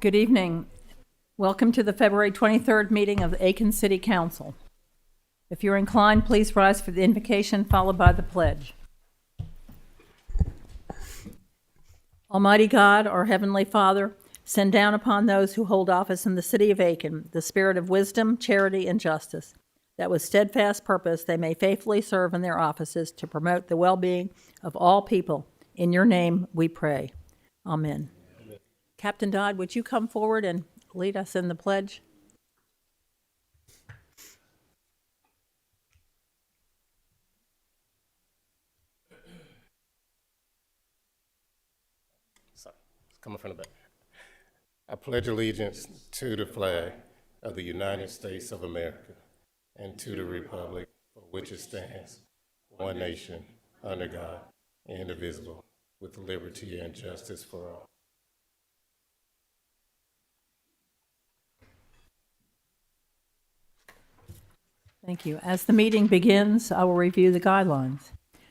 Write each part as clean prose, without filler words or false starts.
Good evening. Welcome to the February 23rd meeting of the Aiken City Council. If you're inclined, please rise for the invocation followed by the pledge. Almighty God, our Heavenly Father, send down upon those who hold office in the city of Aiken the spirit of wisdom, charity, and justice, that with steadfast purpose they may faithfully serve in their offices to promote the well-being of all people. In your name we pray. Amen. Amen. Captain Dodd, would you come forward and lead us in the pledge? Sorry, it's coming from the back. I pledge allegiance to the flag of the United States of America and to the republic for which it stands, one nation, under God, indivisible, with liberty and justice for all. Thank you. As the meeting begins, I will review the guidelines.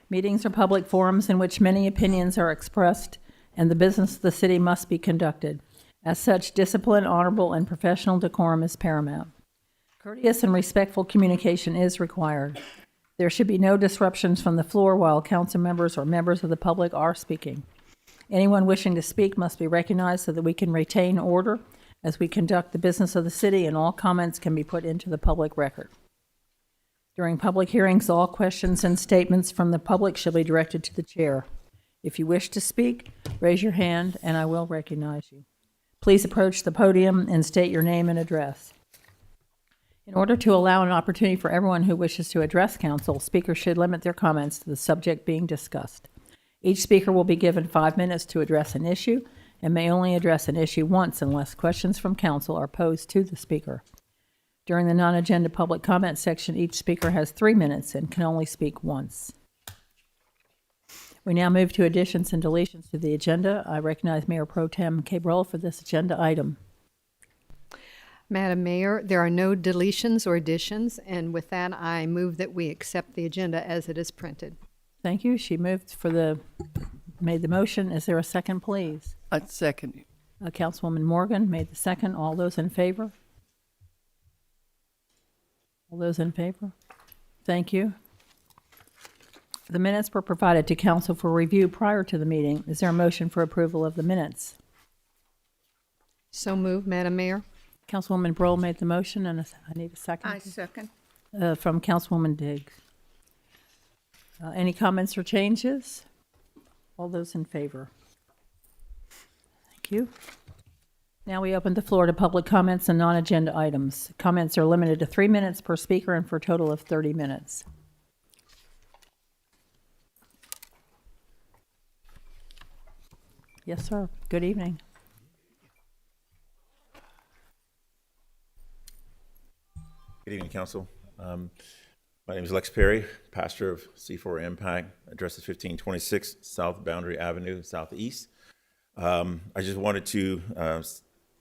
Meetings are public forums in which many opinions are expressed, and the business of the city must be conducted. As such, discipline, honorable, and professional decorum is paramount. Courteous and respectful communication is required. There should be no disruptions from the floor while council members or members of the public are speaking. Anyone wishing to speak must be recognized so that we can retain order as we conduct the business of the city, and all comments can be put into the public record. During public hearings, all questions and statements from the public shall be directed to the chair. If you wish to speak, raise your hand and I will recognize you. Please approach the podium and state your name and address. In order to allow an opportunity for everyone who wishes to address council, speakers should limit their comments to the subject being discussed. Each speaker will be given 5 minutes to address an issue and may only address an issue once unless questions from council are posed to the speaker. During the non-agenda public comment section, each speaker has 3 minutes and can only speak once. We now move to additions and deletions to the agenda. I recognize Mayor Pro Tem Cabral for this agenda item. Madam Mayor, there are no deletions or additions, and with that, I move that we accept the agenda as it is printed. Thank you. She made the motion. Is there a second, please? I'd second. Councilwoman Morgan made the second. All those in favor? All those in favor? Thank you. The minutes were provided to council for review prior to the meeting. Is there a motion for approval of the minutes? So moved, Madam Mayor. Councilwoman Brohl made the motion, and I need a second. I second. From Councilwoman Diggs. Any comments or changes? All those in favor? Thank you. Now we open the floor to public comments and non-agenda items. Comments are limited to 3 minutes per speaker and for a total of 30 minutes. Yes, sir. Good evening. Good evening, Council. My name is Lex Perry, pastor of C4 Impact. Address is 1526 South Boundary Avenue, Southeast. I just wanted to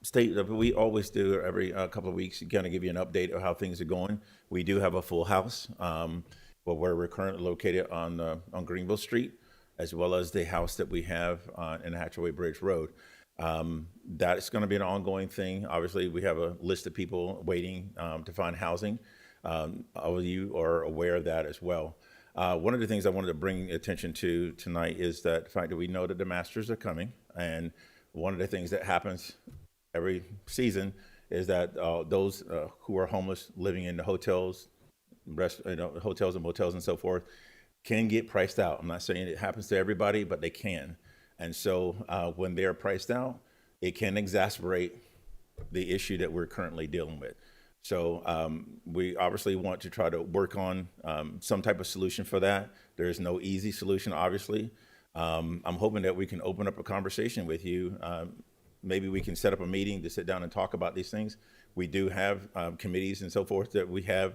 state that we always do every couple of weeks, kind of give you an update of how things are going. We do have a full house, but where we're currently located on Greenville Street, as well as the house that we have in Hatchaway Bridge Road. That's going to be an ongoing thing. Obviously, we have a list of people waiting to find housing. All of you are aware of that as well. One of the things I wanted to bring attention to tonight is that the fact that we know that the masters are coming, and one of the things that happens every season is that those who are homeless, living in the hotels, hotels and motels and so forth, can get priced out. I'm not saying it happens to everybody, but they can. And so when they're priced out, it can exacerbate the issue that we're currently dealing with. So we obviously want to try to work on some type of solution for that. There is no easy solution, obviously. I'm hoping that we can open up a conversation with you. Maybe we can set up a meeting to sit down and talk about these things. We do have committees and so forth that we have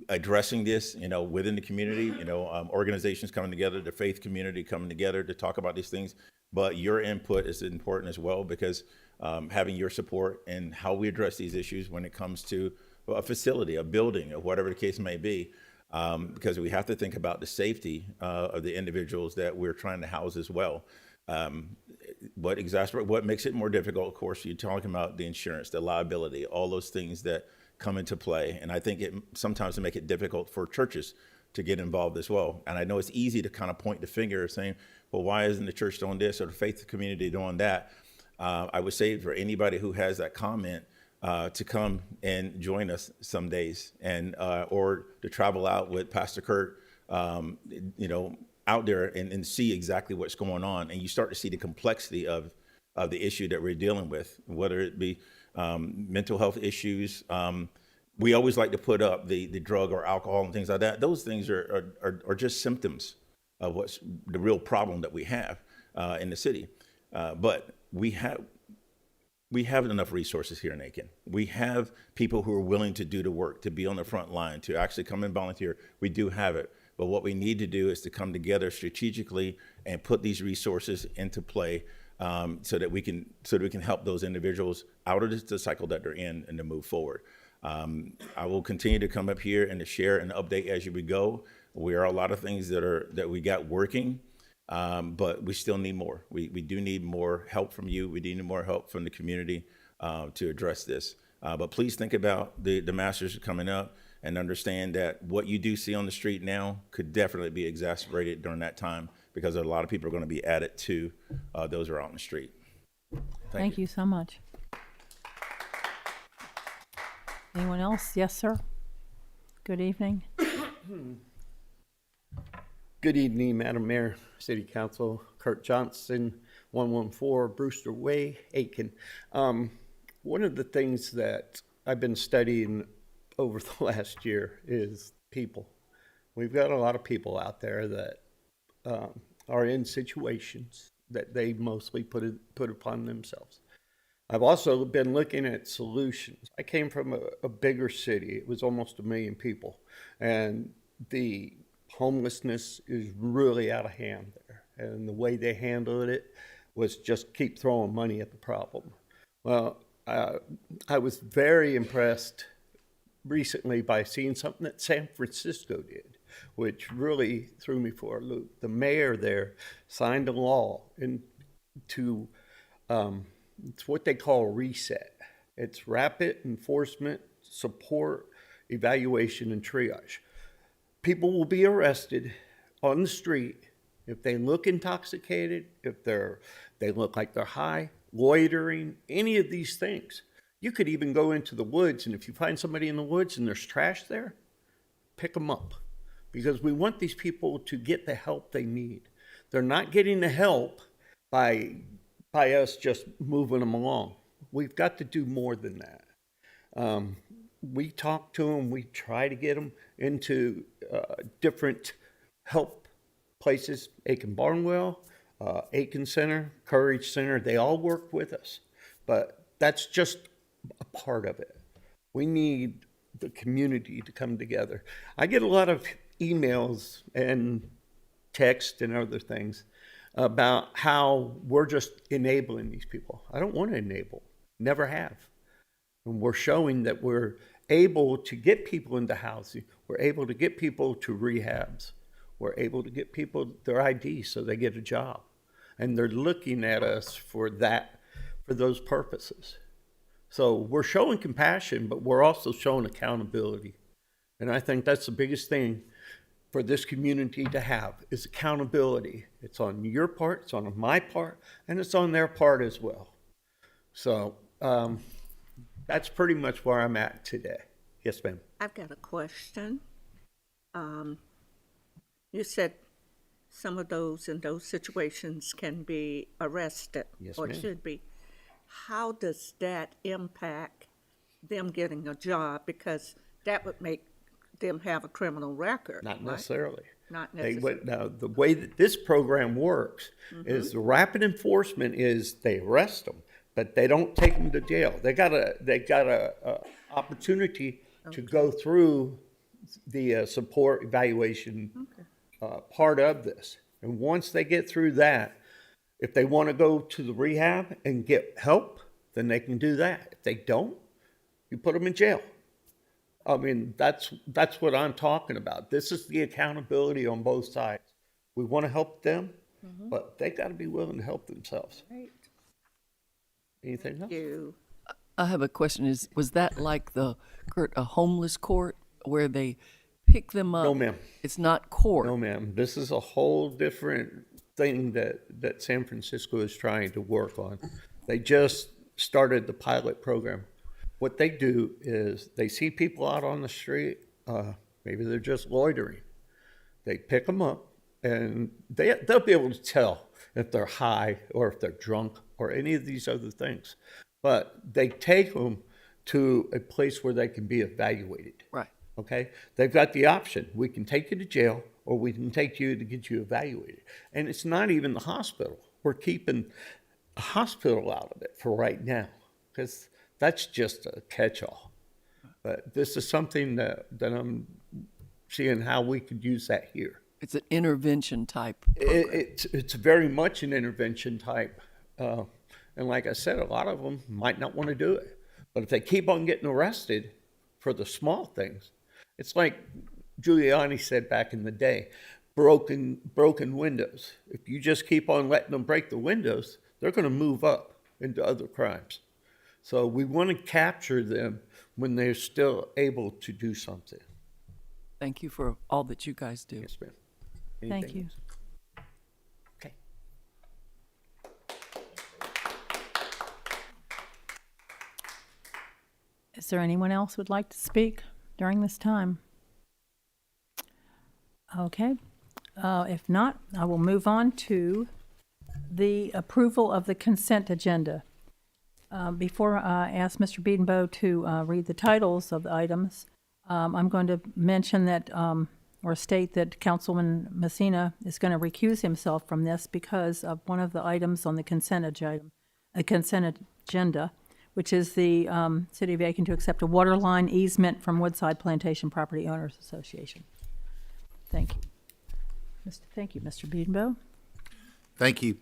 addressing this, within the community, organizations coming together, the faith community coming together to talk about these things. But your input is important as well, because having your support in how we address these issues when it comes to a facility, a building, or whatever the case may be, because we have to think about the safety of the individuals that we're trying to house as well. what makes it more difficult, of course, you're talking about the insurance, the liability, all those things that come into play. And I think it sometimes make it difficult for churches to get involved as well. And I know it's easy to kind of point the finger saying, well, why isn't the church doing this or the faith community doing that? I would say for anybody who has that comment, to come and join us some days, and or to travel out with Pastor Kurt, out there and see exactly what's going on, and you start to see the complexity of the issue that we're dealing with, whether it be mental health issues. We always like to put up the drug or alcohol and things like that. Those things are just symptoms of what's the real problem that we have in the city. But we have enough resources here in Aiken. We have people who are willing to do the work, to be on the front line, to actually come and volunteer. We do have it. But what we need to do is to come together strategically and put these resources into play, so that we can help those individuals out of the cycle that they're in and to move forward. I will continue to come up here and to share and update as we go. There are a lot of things that we got working, but we still need more. We do need more help from you. We need more help from the community to address this. But please think about the Masters coming up, and understand that what you do see on the street now could definitely be exacerbated during that time, because a lot of people are going to be added to those who are out on the street. Thank you so much. Anyone else? Yes, sir. Good evening. Good evening, Madam Mayor, City Council, Kurt Johnson, 114 Brewster Way, Aiken. One of the things that I've been studying over the last year is people. We've got a lot of people out there that are in situations that they mostly put upon themselves. I've also been looking at solutions. I came from a bigger city. It was almost 1 million people, and the homelessness is really out of hand there. And the way they handled it was just keep throwing money at the problem. Well, I was very impressed recently by seeing something that San Francisco did, which really threw me for a loop. The mayor there signed a law to it's what they call reset. It's rapid enforcement, support, evaluation, and triage. People will be arrested on the street if they look intoxicated, if they look like they're high, loitering, any of these things. You could even go into the woods, and if you find somebody in the woods and there's trash there, pick them up, because we want these people to get the help they need. They're not getting the help by us just moving them along. We've got to do more than that. We talk to them, we try to get them into different help places, Aiken Barnwell, Aiken Center, Courage Center, they all work with us, but that's just a part of it. We need the community to come together. I get a lot of emails and text and other things about how we're just enabling these people. I don't want to enable, never have. And we're showing that we're able to get people into housing. We're able to get people to rehabs. We're able to get people their ID so they get a job. And they're looking at us for those purposes. So we're showing compassion, but we're also showing accountability. And I think that's the biggest thing for this community to have is accountability. It's on your part, it's on my part, and it's on their part as well. So that's pretty much where I'm at today. Yes, ma'am. I've got a question. You said some of those in those situations can be arrested. Yes, or ma'am. Should be. How does that impact them getting a job? Because that would make them have a criminal record. Not right? necessarily. Not They necessarily. would, now, the way that this program works is the rapid enforcement is they arrest them, but they don't take them to jail. They got a opportunity to go through the support evaluation part of this. And once they get through that, if they want to go to the rehab and get help, then they can do that. If they don't, you put them in jail. I mean, that's what I'm talking about. This is the accountability on both sides. We want to help them, but they got to be willing to help themselves. Right. Anything else? You, I have a question. Was that like a homeless court where they pick them up? No, ma'am. It's not court. No, ma'am. This is a whole different thing that San Francisco is trying to work on. They just started the pilot program. What they do is they see people out on the street, maybe they're just loitering. They pick them up, and they'll be able to tell if they're high or if they're drunk or any of these other things. But they take them to a place where they can be evaluated. Right. Okay? They've got the option. We can take you to jail, or we can take you to get you evaluated. And it's not even the hospital. We're keeping a hospital out of it for right now, because that's just a catch-all. But this is something that I'm seeing how we could use that here. It's an intervention type. It's very much an intervention type. And like I said, a lot of them might not want to do it. But if they keep on getting arrested for the small things, it's like Giuliani said back in the day, broken windows. If you just keep on letting them break the windows, they're going to move up into other crimes. So we want to capture them when they're still able to do something. Thank you for all that you guys do. Yes, ma'am. Thank Anything you. else? Okay. Is there anyone else who would like to speak during this time? Okay. If not, I will move on to the approval of the consent agenda. Before I ask Mr. Biedenbow to read the titles of the items, I'm going to mention that, or state that Councilman Messina is going to recuse himself from this because of one of the items on the consent agenda, which is the City of Aiken to accept a water line easement from Woodside Plantation Property Owners Association. Thank you. Thank you, Mr. Biedenbow. Thank you.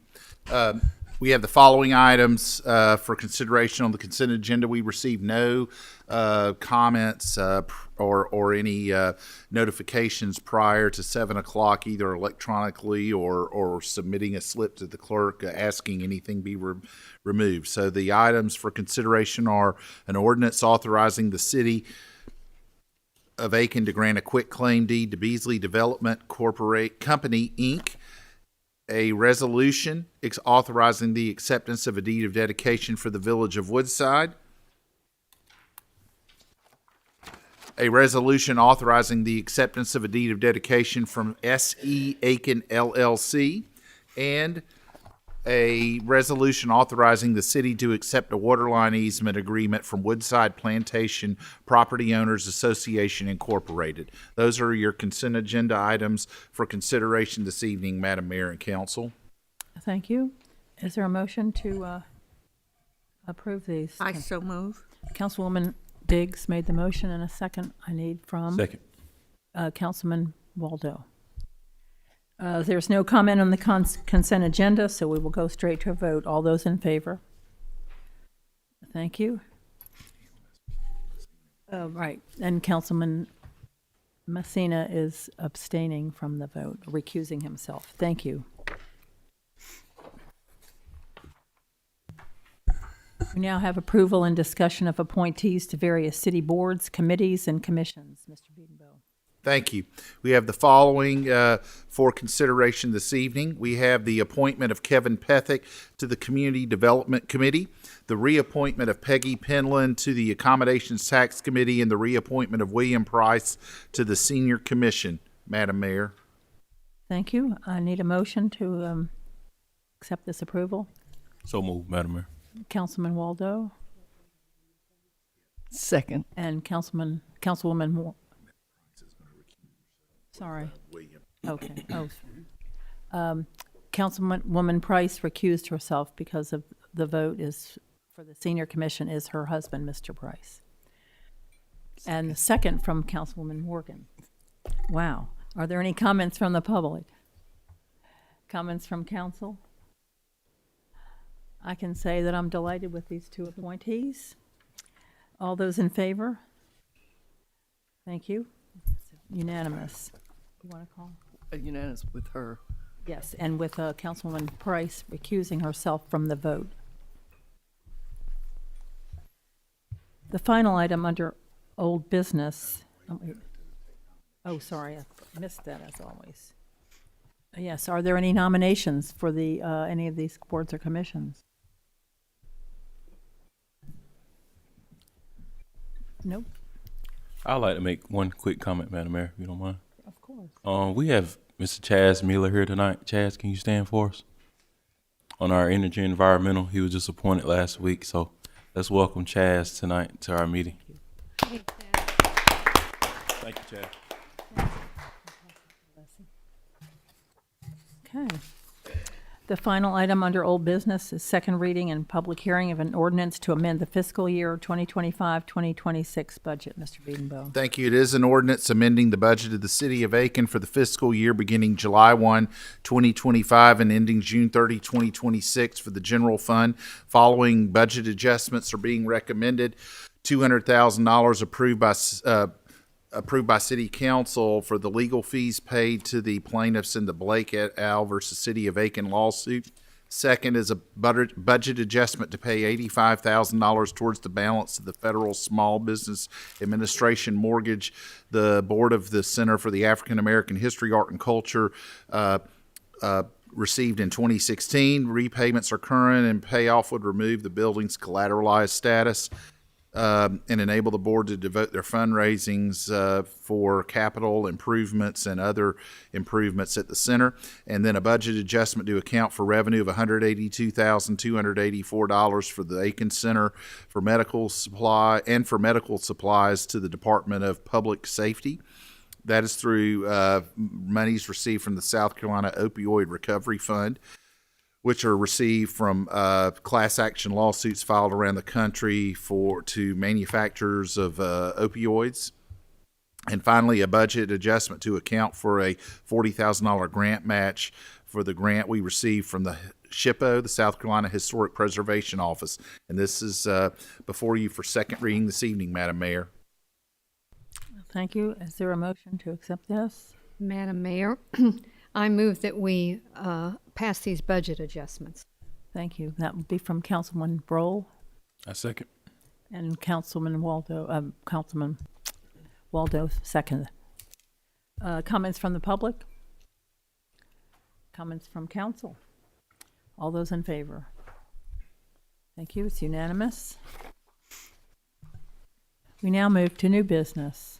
We have the following items for consideration on the consent agenda. We received no comments or any notifications prior to 7 o'clock, either electronically or submitting a slip to the clerk asking anything be removed. So the items for consideration are an ordinance authorizing the City of Aiken to grant a quitclaim deed to Beasley Development Company, Inc., a resolution authorizing the acceptance of a deed of dedication for the Village of Woodside, a resolution authorizing the acceptance of a deed of dedication from S.E. Aiken LLC, and a resolution authorizing the city to accept a waterline easement agreement from Woodside Plantation Property Owners Association Incorporated. Those are your consent agenda items for consideration this evening, Madam Mayor and Council. Thank you. Is there a motion to approve these? I so move. Councilwoman Diggs made the motion, and a second I need from Second. Councilman Waldo. There's no comment on the consent agenda, so we will go straight to a vote. All those in favor? Thank you. Right, and Councilman Messina is abstaining from the vote, recusing himself. Thank you. We now have approval and discussion of appointees to various city boards, committees, and commissions. Mr. Biedenbow. Thank you. We have the following for consideration this evening. We have the appointment of Kevin Pethick to the Community Development Committee, the reappointment of Peggy Penland to the Accommodations Tax Committee, and the reappointment of William Price to the Senior Commission. Madam Mayor. Thank you. I need a motion to accept this approval. So moved, Madam Mayor. Councilman Waldo Second. and Councilwoman Moore. Sorry. Okay. Oh. Councilwoman Price recused herself because of the vote is for the Senior Commission is her husband, Mr. Price. And the second from Councilwoman Morgan. Wow. Are there any comments from the public? Comments from council? I can say that I'm delighted with these two appointees. All those in favor? Thank you. Unanimous. You want to call? Unanimous with her. Yes, and with Councilwoman Price recusing herself from the vote. The final item under old business. Oh, sorry, I missed that as always. Yes, are there any nominations for the, any of these boards or commissions? Nope, I'd like to make one quick comment, Madam Mayor, if you don't mind. of course. We have Mr. Chaz Miller here tonight. Chaz, can you stand for us? On our energy and environmental, he was just appointed last week, so let's welcome Chaz tonight to our meeting. Thank you, Chaz. Okay. The final item under old business is second reading and public hearing of an ordinance to amend the fiscal year 2025-2026 budget. Mr. Beedenbow. Thank you. It is an ordinance amending the budget of the city of Aiken for the fiscal year beginning July 1, 2025 and ending June 30, 2026 for the general fund. Following budget adjustments are being recommended. $200,000 approved by City Council for the legal fees paid to the plaintiffs in the Blake et al. Versus City of Aiken lawsuit. Second is a budget adjustment to pay $85,000 towards the balance of the Federal Small Business Administration mortgage. The board of the Center for the African American History, Art, and Culture received in 2016. Repayments are current, and payoff would remove the building's collateralized status. And enable the board to devote their fundraisings for capital improvements and other improvements at the center. And then a budget adjustment to account for revenue of $182,284 for the Aiken Center for medical supply and for medical supplies to the Department of Public Safety. That is through monies received from the South Carolina Opioid Recovery Fund, which are received from class action lawsuits filed around the country to manufacturers of opioids. And finally, a budget adjustment to account for a $40,000 grant match for the grant we received from the SHPO, the South Carolina Historic Preservation Office. And this is before you for second reading this evening, Madam Mayor. Thank you. Is there a motion to accept this? Madam Mayor, I move that we pass these budget adjustments. Thank you. That would be from Councilman Broll I second. and Councilman Waldo, second. Comments from the public? Comments from council? All those in favor? Thank you. It's unanimous. We now move to new business.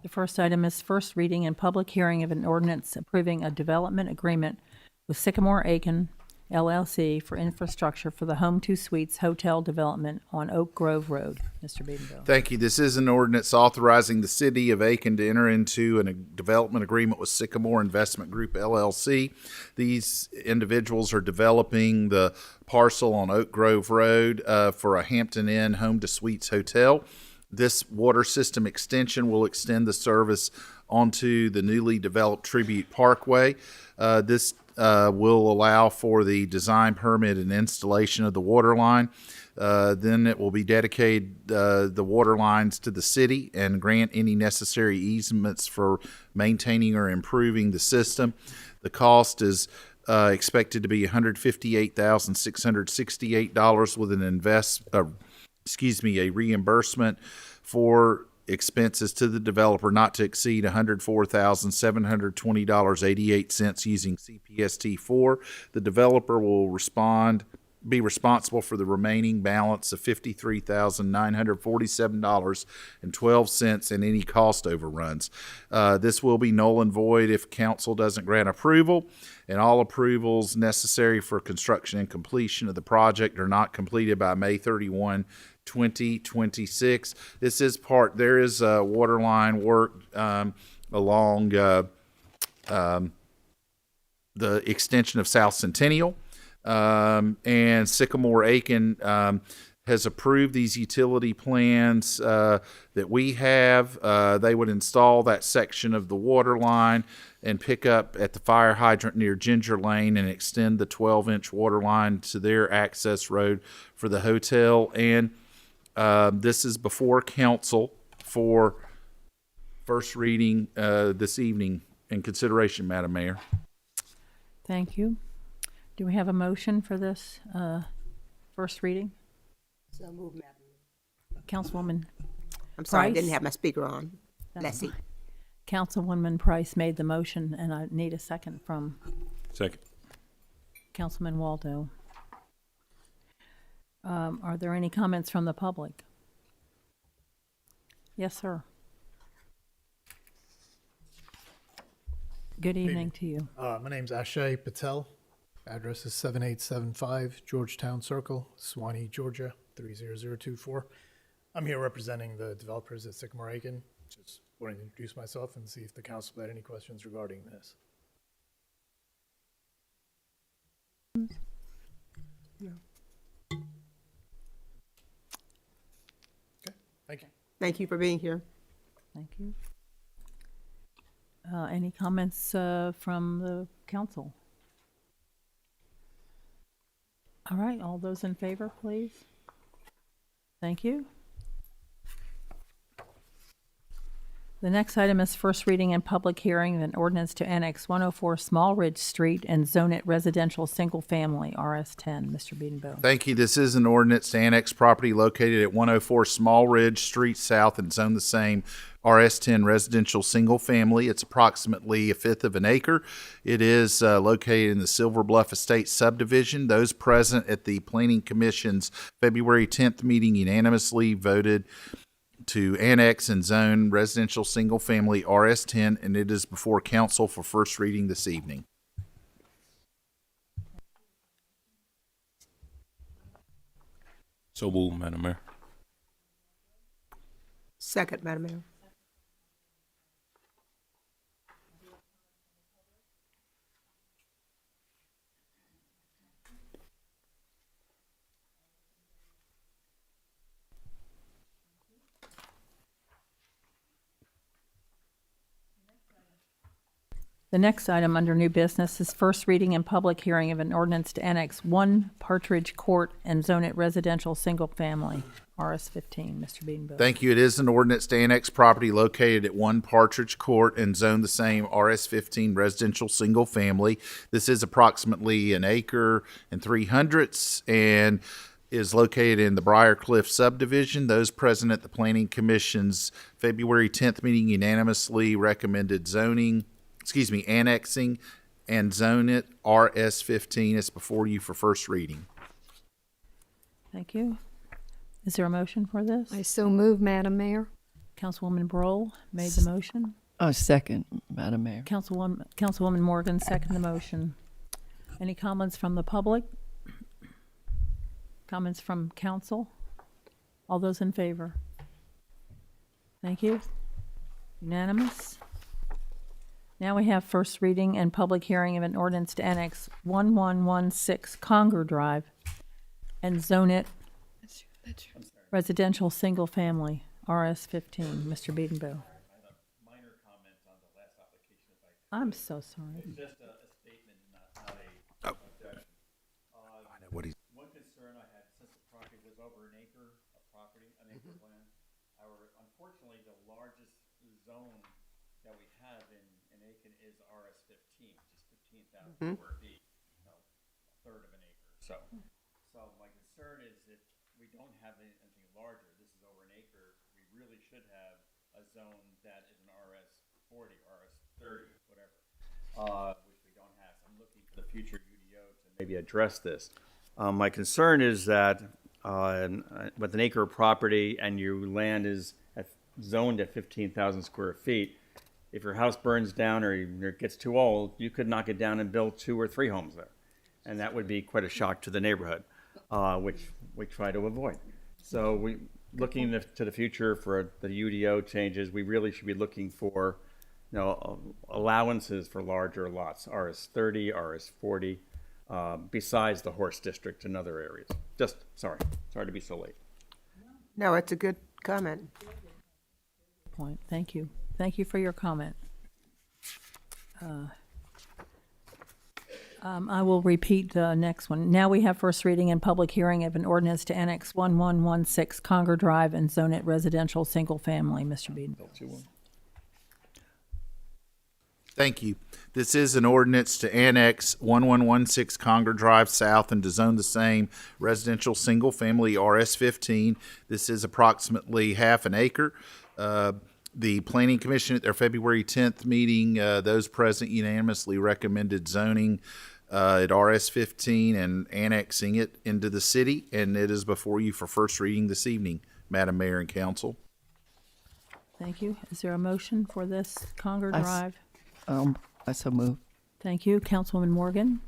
The first item is first reading and public hearing of an ordinance approving a development agreement with Sycamore Aiken LLC for infrastructure for the Home 2 Suites Hotel development on Oak Grove Road. Mr. Beedenville. Thank you. This is an ordinance authorizing the city of Aiken to enter into a development agreement with Sycamore Investment Group LLC. These individuals are developing the parcel on Oak Grove Road for a Hampton Inn Home 2 Suites hotel. This water system extension will extend the service onto the newly developed Tribute Parkway. This will allow for the design permit and installation of the water line. Then it will be dedicated the water lines to the city and grant any necessary easements for maintaining or improving the system. The cost is expected to be $158,668 with a reimbursement for expenses to the developer not to exceed $104,720.88 using CPST4. The developer will be responsible for the remaining balance of $53,947.12 and any cost overruns. This will be null and void if council doesn't grant approval, and all approvals necessary for construction and completion of the project are not completed by May 31, 2026. There is water line work along the extension of South Centennial, and Sycamore Aiken has approved these utility plans that we have. They would install that section of the water line and pick up at the fire hydrant near Ginger Lane and extend the 12-inch water line to their access road for the hotel. And this is before council for first reading this evening in consideration, Madam Mayor. Thank you. Do we have a motion for this first reading? So moved, Madam Mayor. Councilwoman I'm sorry, I didn't Price? have my speaker on. That's Let's see. fine. Councilwoman Price made the motion, and I need a second from Second. Councilman Waldo. Are there any comments from the public? Yes, sir. Good evening to you. My name's Ashay Patel. Address is 7875 Georgetown Circle, Suwanee, Georgia, 30024. I'm here representing the developers at Sycamore Aiken. Just wanting to introduce myself and see if the council had any questions regarding this. Okay, thank you. Thank you for being here. Thank you. Any comments from the council? All right, all those in favor, please. Thank you. The next item is first reading and public hearing of an ordinance to annex 104 Small Ridge Street and zone it residential single family, RS10. Mr. Beedenbow. Thank you. This is an ordinance to annex property located at 104 Small Ridge Street South and zone the same RS10 residential single family. It's approximately a fifth of an acre. It is located in the Silver Bluff Estate subdivision. Those present at the Planning Commission's February 10th meeting unanimously voted to annex and zone residential single family RS10, and it is before council for first reading this evening. So moved, Madam Mayor. Second, Madam Mayor. The next item under new business is first reading and public hearing of an ordinance to annex 1 Partridge Court and zone it residential single family, RS15. Mr. Beedenbow. Thank you. It is an ordinance to annex property located at 1 Partridge Court and zone the same RS15 residential single family. This is approximately an acre and 3/100 and is located in the Briarcliff subdivision. Those present at the Planning Commission's February 10th meeting unanimously recommended annexing and zone it RS15. It's before you for first reading. Thank you. Is there a motion for this? I so move, Madam Mayor. Councilwoman Broll made the motion. Second, Madam Mayor. Councilwoman Morgan seconded the motion. Any comments from the public? Comments from council? All those in favor? Thank you. Unanimous. Now we have first reading and public hearing of an ordinance to annex 1116 Conger Drive and zone it residential single family, RS15. Mr. Beedenbow. Minor comment on the last application, if I could. I'm so sorry. It's just a statement, not a objection. I know what he's. One concern I had, since the property was over an acre of property, an acre of land, unfortunately, the largest zone that we have in Aiken is RS15, which is 15,000 square feet, a third of an acre. So my concern is if we don't have anything larger, this is over an acre, we really should have a zone that is an RS40, RS30, whatever, which we don't have. So I'm looking for the future UDO to maybe address this. My concern is that with an acre of property and your land is zoned at 15,000 square feet, if your house burns down or it gets too old, you could knock it down and build 2 or 3 homes there. And that would be quite a shock to the neighborhood, which we try to avoid. So looking to the future for the UDO changes, we really should be looking for allowances for larger lots, RS30, RS40, besides the horse district and other areas. Sorry to be so late. No, it's a good comment. Point. Thank you. Thank you for your comment. I will repeat the next one. Now we have first reading and public hearing of an ordinance to annex 1116 Conger Drive and zone it residential single family. Mr. Beedenbow. Thank you. This is an ordinance to annex 1116 Conger Drive South and to zone the same residential single-family RS-15. This is approximately half an acre. The Planning Commission at their February 10th meeting, those present unanimously recommended zoning at RS-15 and annexing it into the city, and it is before you for first reading this evening, Madam Mayor and Council. Thank you. Is there a motion for this Conger Drive? I so move. Thank you, Councilwoman Morgan.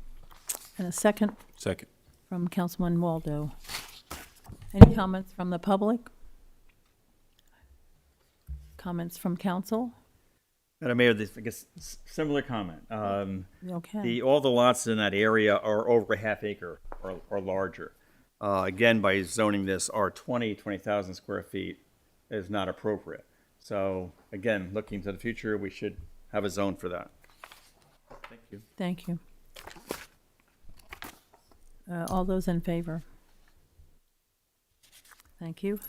And a second Second. from Councilman Waldo. Any comments from the public? Comments from council? Madam Mayor, I guess similar comment. Okay. All the lots in that area are over a half acre or larger. Again, by zoning this R20, 20,000 square feet is not appropriate. So again, looking to the future, we should have a zone for that. Thank you. Thank you. All those in favor? Thank you.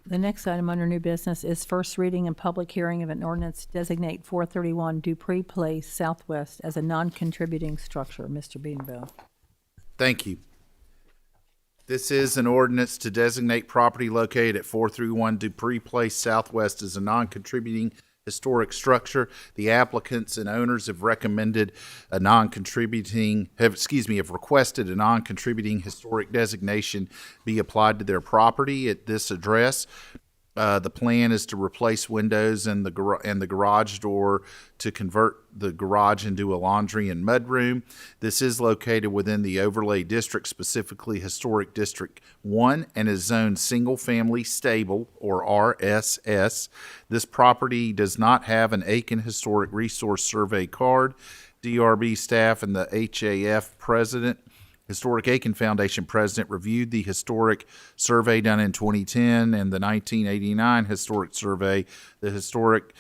The next item under new business is first reading and public hearing of an ordinance to designate 431 Dupree Place Southwest as a non-contributing structure. Mr. Beanville. Thank you. This is an ordinance to designate property located at 431 Dupree Place Southwest as a non-contributing historic structure. The applicants and owners have recommended a non-contributing, have requested a non-contributing historic designation be applied to their property at this address. The plan is to replace windows in the garage door to convert the garage into a laundry and mudroom. This is located within the overlay district, specifically Historic District 1, and is zoned single-family stable, or RSS. This property does not have an Aiken Historic Resource Survey card. DRB staff and the HAF president, Historic Aiken Foundation president, reviewed the historic survey done in 2010 and the 1989 historic survey, the historic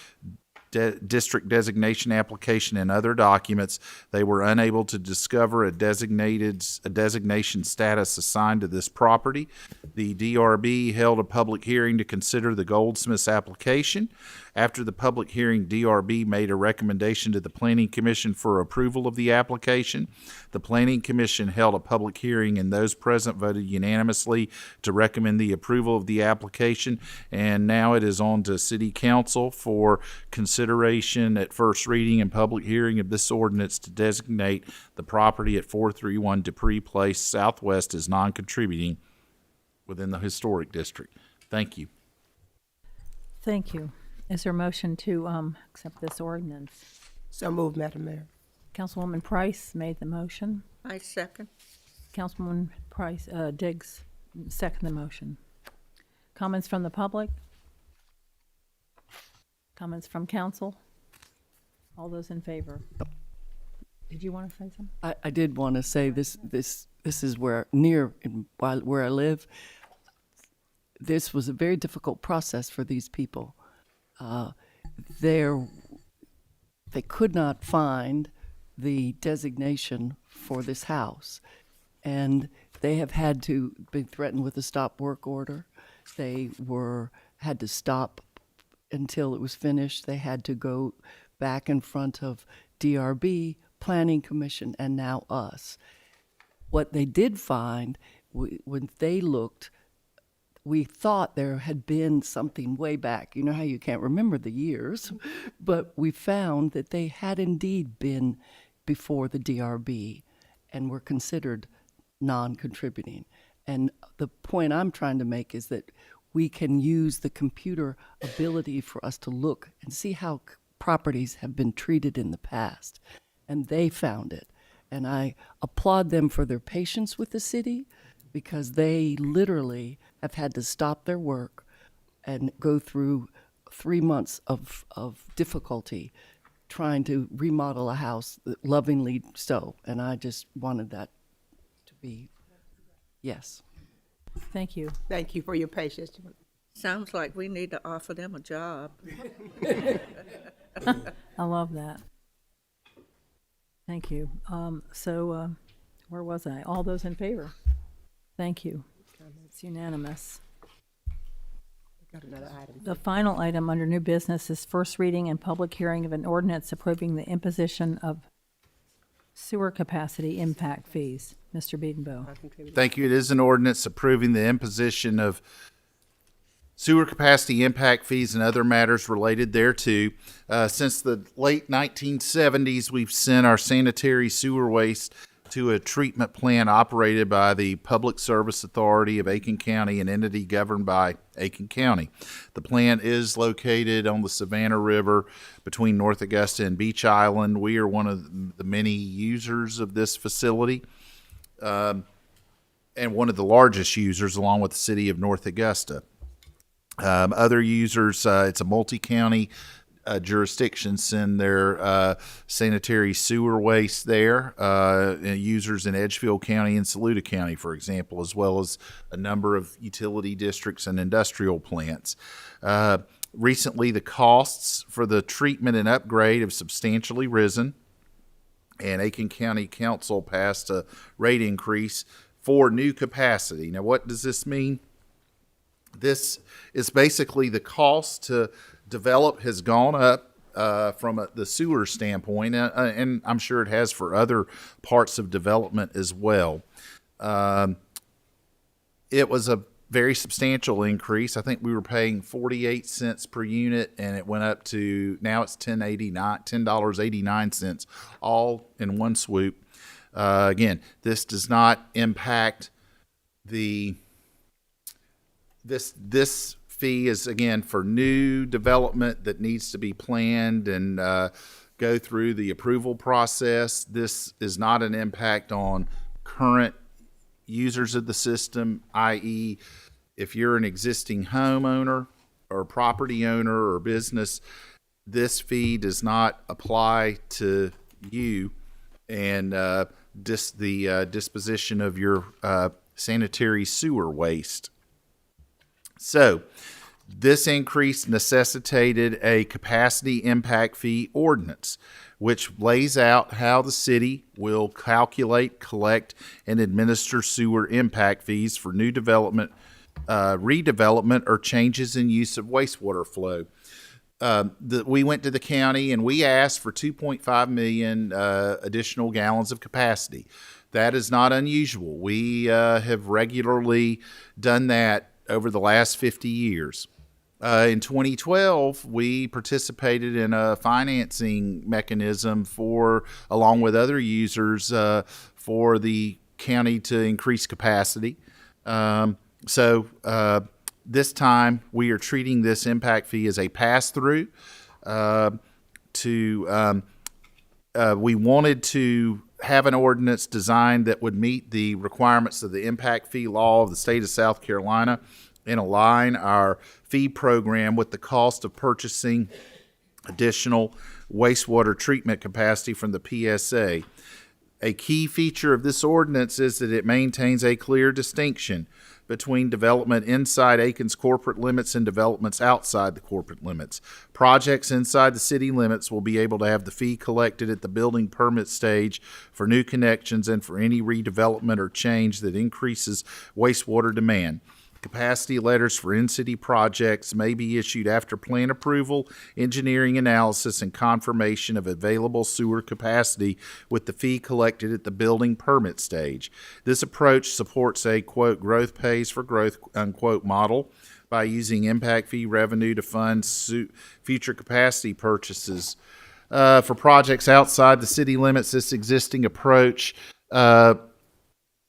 district designation application, and other documents. They were unable to discover a designation status assigned to this property. The DRB held a public hearing to consider the Goldsmiths application. After the public hearing, DRB made a recommendation to the Planning Commission for approval of the application. The Planning Commission held a public hearing, and those present voted unanimously to recommend the approval of the application. And now it is on to City Council for consideration at first reading and public hearing of this ordinance to designate the property at 431 Dupree Place Southwest as non-contributing within the historic district. Thank you. Thank you. Is there a motion to accept this ordinance? So moved, Madam Mayor. Councilwoman Price made the motion. I second. Councilwoman Price, Diggs second the motion. Comments from the public? Comments from council? All those in favor? Did you want to say something? I did want to say this is where where I live. This was a very difficult process for these people. They could not find the designation for this house, and they have had to be threatened with a stop work order. They had to stop until it was finished. They had to go back in front of DRB, Planning Commission, and now us. What they did find, when they looked, we thought there had been something way back. You know how you can't remember the years, but we found that they had indeed been before the DRB and were considered non-contributing. And the point I'm trying to make is that we can use the computer ability for us to look and see how properties have been treated in the past. And they found it. And I applaud them for their patience with the city, because they literally have had to stop their work and go through 3 months of difficulty trying to remodel a house, lovingly so. And I just wanted that to be, yes. Thank you. Thank you for your patience. Sounds like we need to offer them a job. I love that. Thank you. Where was I? All those in favor? Thank you. It's unanimous. Got another item. The final item under new business is first reading and public hearing of an ordinance approving the imposition of sewer capacity impact fees. Mr. Beedenbow. Thank you. It is an ordinance approving the imposition of sewer capacity impact fees and other matters related thereto. Since the late 1970s, we've sent our sanitary sewer waste to a treatment plant operated by the Public Service Authority of Aiken County, an entity governed by Aiken County. The plant is located on the Savannah River between North Augusta and Beach Island. We are one of the many users of this facility, and one of the largest users, along with the city of North Augusta. Other users, it's a multi-county jurisdiction, send their sanitary sewer waste there. Users in Edgefield County and Saluda County, for example, as well as a number of utility districts and industrial plants. Recently, the costs for the treatment and upgrade have substantially risen, and Aiken County Council passed a rate increase for new capacity. Now, what does this mean? This is basically the cost to develop has gone up from the sewer standpoint, and I'm sure it has for other parts of development as well. It was a very substantial increase. I think we were paying 48 cents per unit, and it went up to, now it's $10.89, all in one swoop. Again, this does not impact this fee is, again, for new development that needs to be planned and go through the approval process. This is not an impact on current users of the system, i.e., if you're an existing homeowner or property owner or business, this fee does not apply to you, and the disposition of your sanitary sewer waste. So, this increase necessitated a capacity impact fee ordinance, which lays out how the city will calculate, collect, and administer sewer impact fees for new development, redevelopment, or changes in use of wastewater flow. We went to the county and we asked for 2.5 million additional gallons of capacity. That is not unusual. We have regularly done that over the last 50 years. In 2012, we participated in a financing mechanism along with other users, for the county to increase capacity. This time, we are treating this impact fee as a pass-through. We wanted to have an ordinance designed that would meet the requirements of the impact fee law of the state of South Carolina and align our fee program with the cost of purchasing additional wastewater treatment capacity from the PSA. A key feature of this ordinance is that it maintains a clear distinction between development inside Aiken's corporate limits and developments outside the corporate limits. Projects inside the city limits will be able to have the fee collected at the building permit stage for new connections and for any redevelopment or change that increases wastewater demand. Capacity letters for in-city projects may be issued after plan approval, engineering analysis, and confirmation of available sewer capacity with the fee collected at the building permit stage. This approach supports a, quote, growth pays for growth, unquote, model by using impact fee revenue to fund future capacity purchases. For projects outside the city limits, this existing approach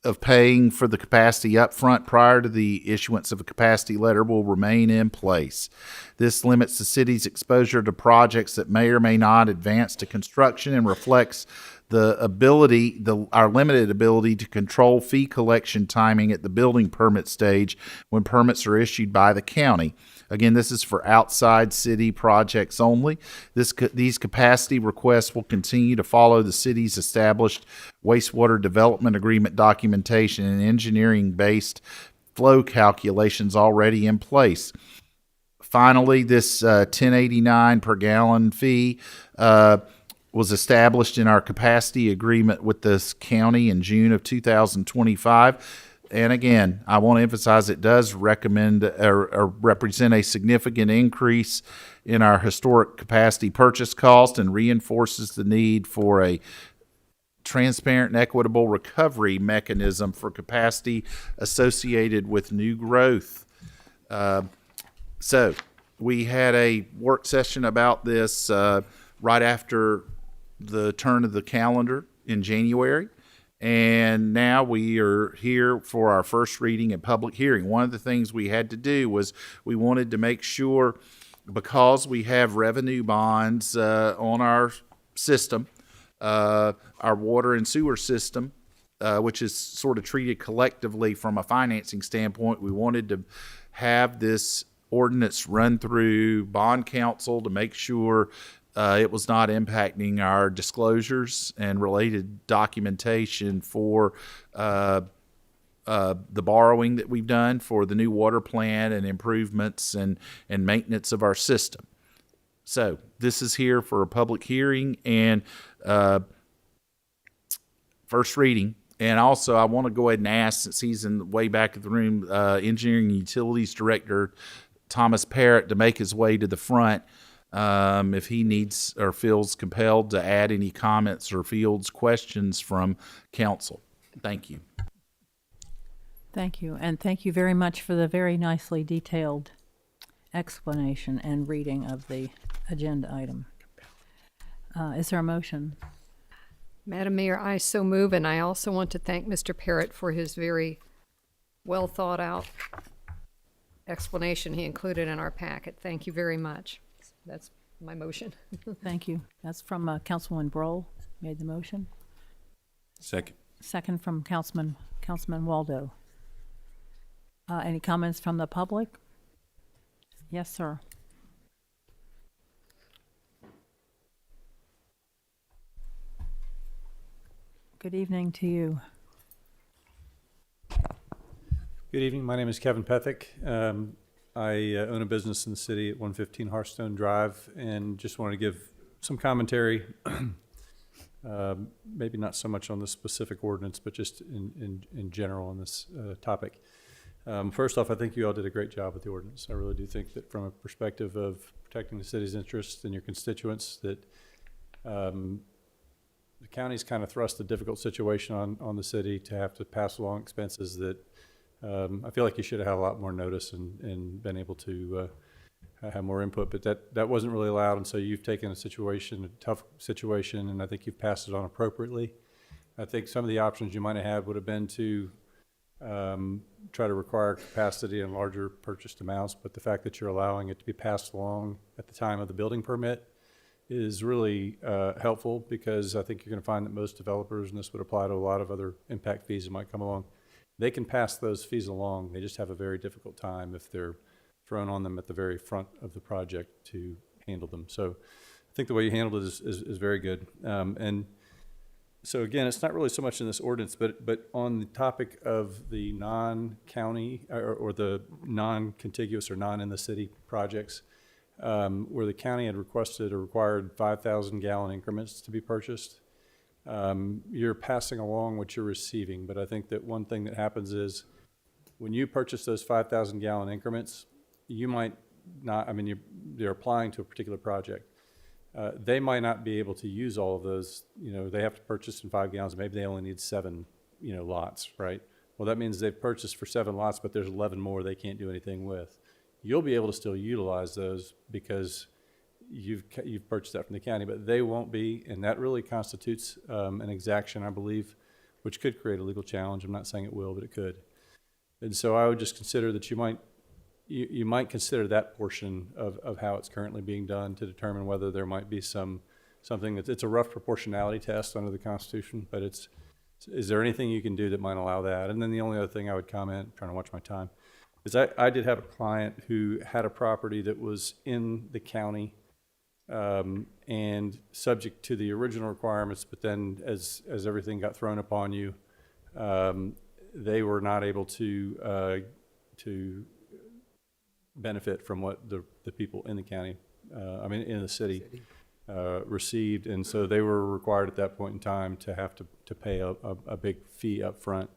of paying for the capacity up front prior to the issuance of a capacity letter will remain in place. This limits the city's exposure to projects that may or may not advance to construction and reflects our limited ability to control fee collection timing at the building permit stage when permits are issued by the county. Again, this is for outside city projects only. These capacity requests will continue to follow the city's established wastewater development agreement documentation and engineering-based flow calculations already in place. Finally, this $10.89 per gallon fee was established in our capacity agreement with this county in June of 2025. and again, I want to emphasize it does recommend or represent a significant increase in our historic capacity purchase cost and reinforces the need for a transparent and equitable recovery mechanism for capacity associated with new growth. So we had a work session about this right after the turn of the calendar in January. And now we are here for our first reading and public hearing. One of the things we had to do was we wanted to make sure, because we have revenue bonds on our system, our water and sewer system, which is sort of treated collectively from a financing standpoint, we wanted to have this ordinance run through bond council to make sure it was not impacting our disclosures and related documentation for the borrowing that we've done for the new water plant and improvements and maintenance of our system. So this is here for a public hearing and first reading. And also, I want to go ahead and ask, since he's in the way back of the room, Engineering and Utilities Director Thomas Parrott to make his way to the front if he needs or feels compelled to add any comments or fields questions from council. Thank you. Thank you, and thank you very much for the very nicely detailed explanation and reading of the agenda item. Is there a motion? Madam Mayor, I so move, and I also want to thank Mr. Parrott for his very well thought out explanation he included in our packet. Thank you very much. That's my motion. Thank you. That's from Councilwoman Broll, made the motion. Second. Second from Councilman Waldo. Any comments from the public? Yes, sir. Good evening to you. Good evening. My name is Kevin Pethick. I own a business in the city at 115 Hearthstone Drive, and just wanted to give some commentary, maybe not so much on the specific ordinance, but just in general on this topic. First off, I think you all did a great job with the ordinance. I really do think that from a perspective of protecting the city's interests and your constituents, that the county's kind of thrust a difficult situation on the city to have to pass along expenses that I feel like you should have had a lot more notice and been able to have more input, but that wasn't really allowed, and so you've taken a tough situation, and I think you've passed it on appropriately. I think some of the options you might have had would have been to try to require capacity in larger purchased amounts, but the fact that you're allowing it to be passed along at the time of the building permit is really helpful, because I think you're going to find that most developers, and this would apply to a lot of other impact fees that might come along, they can pass those fees along. They just have a very difficult time if they're thrown on them at the very front of the project to handle them. So I think the way you handled it is very good. And so again, it's not really so much in this ordinance, but on the topic of the non-county or the non-contiguous or non-in-the-city projects, where the county had requested or required 5,000 gallon increments to be purchased. You're passing along what you're receiving, but I think that one thing that happens is when you purchase those 5,000 gallon increments, you might not, they're applying to a particular project. They might not be able to use all of those, they have to purchase in 5 gallons, maybe they only need 7, lots, right? Well, that means they've purchased for 7 lots, but there's 11 more they can't do anything with. You'll be able to still utilize those because you've purchased that from the county, but they won't be, and that really constitutes an exaction, I believe, which could create a legal challenge. I'm not saying it will, but it could. And so I would just consider that you might consider that portion of how it's currently being done to determine whether there might be something it's a rough proportionality test under the Constitution, but is there anything you can do that might allow that? And then the only other thing I would comment, I'm trying to watch my time, is I did have a client who had a property that was in the county and subject to the original requirements, but then as everything got thrown upon you, they were not able to benefit from what the people in the county, in the city, received, and so they were required at that point in time to have to pay a big fee up front.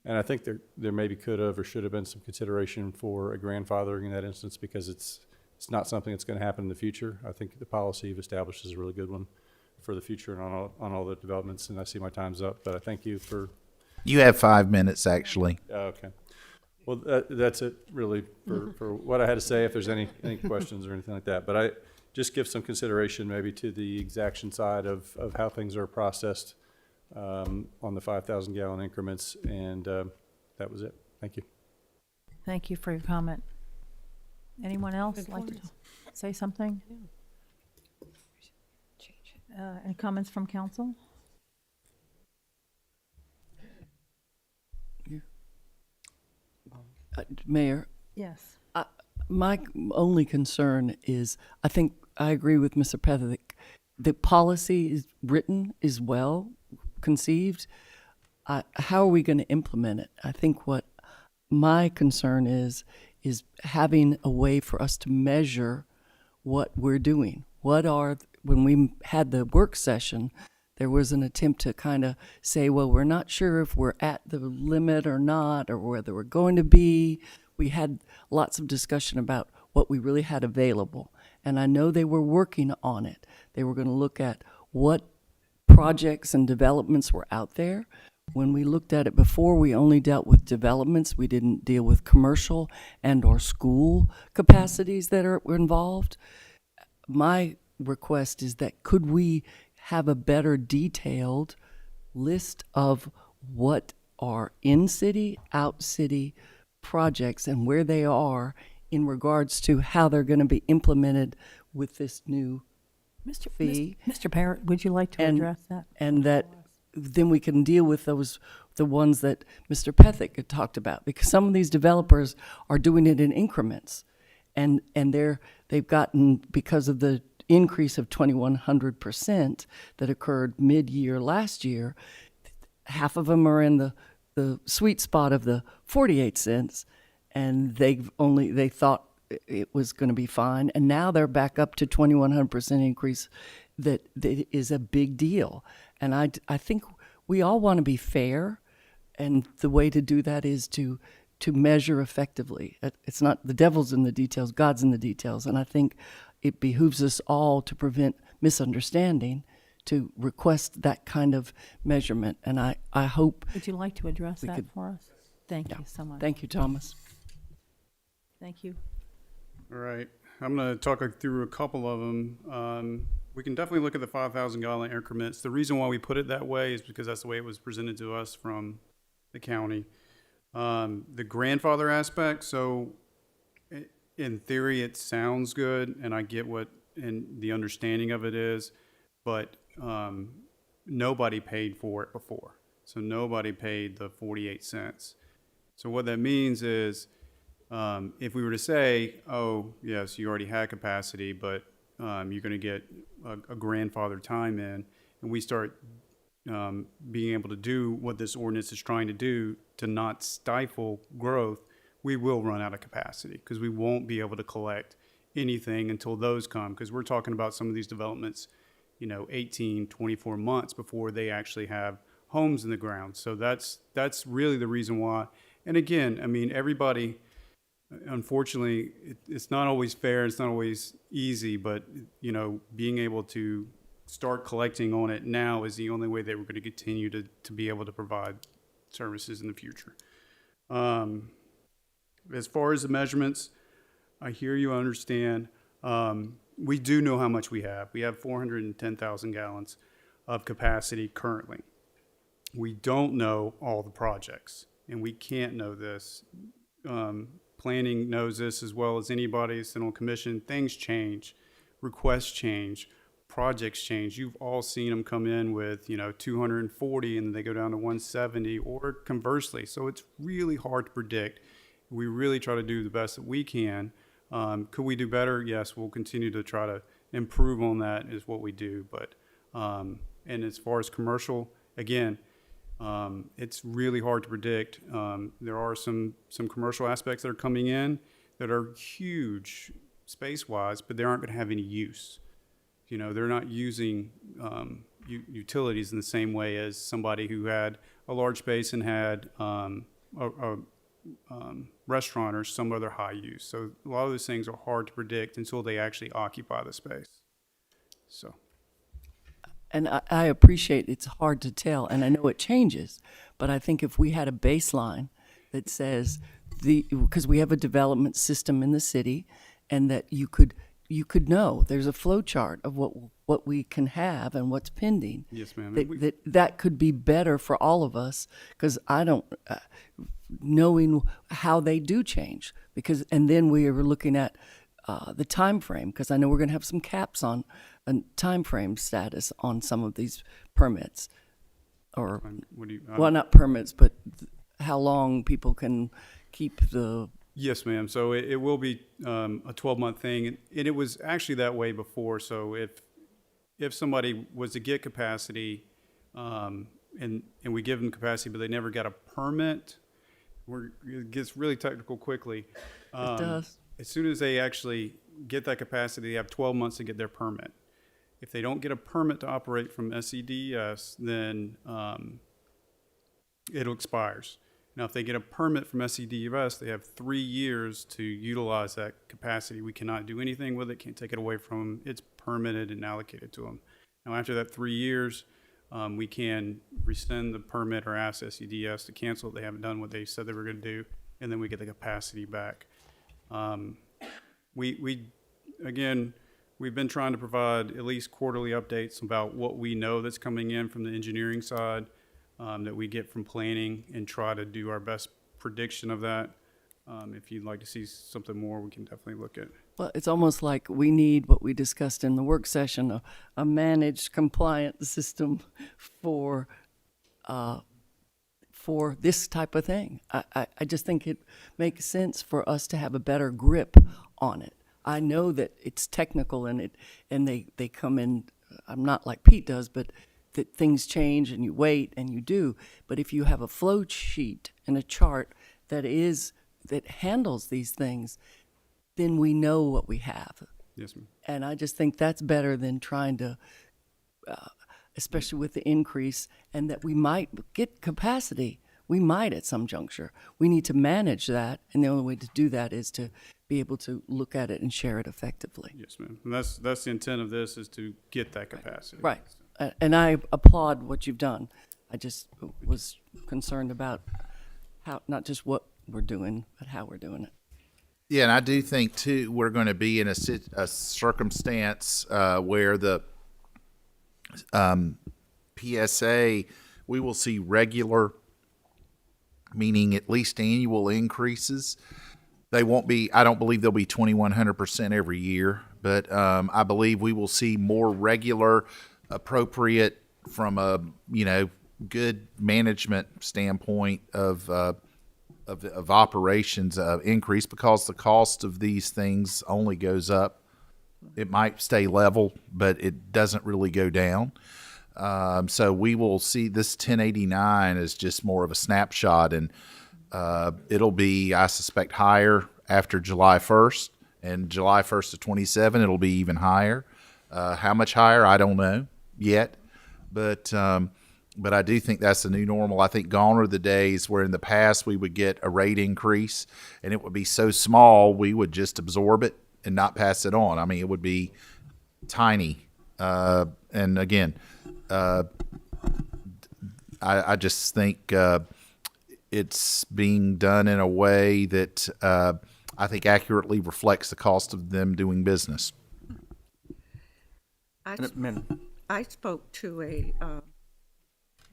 And I think there maybe could have or should have been some consideration for a grandfathering in that instance, because it's not something that's going to happen in the future. I think the policy you've established is a really good one for the future and on all the developments. And I see my time's up, but I thank you for. You have 5 minutes, actually. Okay. Well, that's it really for what I had to say. If there's any questions or anything like that, but I just give some consideration maybe to the exaction side of how things are processed on the 5,000 gallon increments, and that was it. Thank you. Thank you for your comment. Anyone else like to say something? Any comments from council? Mayor, Yes. my only concern is, I think I agree with Mr. Pethick. The policy is written, is well conceived. How are we going to implement it? I think what my concern is having a way for us to measure what we're doing. When we had the work session, there was an attempt to kind of say, well, we're not sure if we're at the limit or not, or whether we're going to be. We had lots of discussion about what we really had available. And I know they were working on it. They were going to look at what projects and developments were out there. When we looked at it before, we only dealt with developments. We didn't deal with commercial and or school capacities that were involved. My request is that could we have a better detailed list of what are in-city, out-city projects and where they are in regards to how they're going to be implemented with this new fee. Mr. Parrott, would you like to address that? And that then we can deal with the ones that Mr. Pethick had talked about, because some of these developers are doing it in increments, and they've gotten, because of the increase of 2,100% that occurred mid-year last year, half of them are in the sweet spot of the 48 cents, and they thought it was going to be fine, and now they're back up to 2,100% increase. That is a big deal, and I think we all want to be fair, and the way to do that is to measure effectively. It's not the devil's in the details, God's in the details, and I think it behooves us all to prevent misunderstanding to request that kind of measurement, and I hope. Would you like to address that for us? Thank you so much. Thank you, Thomas. Thank you. All right, I'm going to talk through a couple of them. We can definitely look at the 5,000 gallon increments. The reason why we put it that way is because that's the way it was presented to us from the county. The grandfather aspect, so in theory it sounds good, and I get what and the understanding of it is, but nobody paid for it before. So nobody paid the 48 cents. So what that means is, if we were to say, oh, yes, you already had capacity, but you're going to get a grandfather time in, and we start being able to do what this ordinance is trying to do to not stifle growth, we will run out of capacity because we won't be able to collect anything until those come, because we're talking about some of these developments, 18, 24 months before they actually have homes in the ground. So that's really the reason why. And again, I mean, everybody, unfortunately, it's not always fair. It's not always easy, but being able to start collecting on it now is the only way that we're going to continue to be able to provide services in the future. As far as the measurements, I hear you, understand. We do know how much we have. We have 410,000 gallons of capacity currently. We don't know all the projects, and we can't know this. Planning knows this as well as anybody sitting on commission. Things change, requests change, projects change. You've all seen them come in with 240 and they go down to 170, or conversely. So it's really hard to predict. We really try to do the best that we can. Could we do better? Yes, we'll continue to try to improve on that is what we do. But and as far as commercial, again, it's really hard to predict. There are some commercial aspects that are coming in that are huge space-wise, but they aren't going to have any use. They're not using utilities in the same way as somebody who had a large space and had restaurant or some other high use. So a lot of those things are hard to predict until they actually occupy the space. So. And I appreciate it's hard to tell, and I know it changes, but I think if we had a baseline that says because we have a development system in the city, and that you could know there's a flow chart of what we can have and what's pending. Yes, ma'am. That could be better for all of us, because I don't knowing how they do change, and then we are looking at the time frame, because I know we're going to have some caps on a time frame status on some of these permits, or well, not permits, but how long people can keep the. Yes, ma'am. So it will be a 12-month thing, and it was actually that way before. So if somebody was to get capacity, and we give them capacity, but they never got a permit, it gets really technical quickly. It does. As soon as they actually get that capacity, they have 12 months to get their permit. If they don't get a permit to operate from SEDES, then it expires. Now, if they get a permit from SEDES, they have 3 years to utilize that capacity. We cannot do anything with it, can't take it away from them. It's permitted and allocated to them. Now, after that 3 years, we can rescind the permit or ask SEDES to cancel it. They haven't done what they said they were going to do, and then we get the capacity back. We've been trying to provide at least quarterly updates about what we know that's coming in from the engineering side, that we get from planning, and try to do our best prediction of that. If you'd like to see something more, we can definitely look at. Well, it's almost like we need what we discussed in the work session, a managed compliant system for this type of thing. I just think it makes sense for us to have a better grip on it. I know that it's technical and they come in, I'm not like Pete does, but that things change and you wait and you do. But if you have a flow sheet and a chart that handles these things, then we know what we have. Yes, ma'am. And I just think that's better than trying to, especially with the increase, and that we might get capacity. We might at some juncture. We need to manage that, and the only way to do that is to be able to look at it and share it effectively. Yes, ma'am. And that's the intent of this, is to get that capacity. Right. And I applaud what you've done. I just was concerned about how, not just what we're doing, but how we're doing it. Yeah, and I do think too we're going to be in a circumstance where the PSA, we will see regular, meaning at least annual increases. They won't be. I don't believe they'll be 2,100% every year, but I believe we will see more regular, appropriate from a good management standpoint of operations increase, because the cost of these things only goes up. It might stay level, but it doesn't really go down. So we will see this 1089 as just more of a snapshot, and it'll be, I suspect, higher after July 1st, and July 1st of 27, it'll be even higher. How much higher, I don't know yet, but I do think that's the new normal. I think gone are the days where in the past we would get a rate increase and it would be so small we would just absorb it and not pass it on. I mean, it would be tiny. And again, I just think it's being done in a way that I think accurately reflects the cost of them doing business. I spoke to a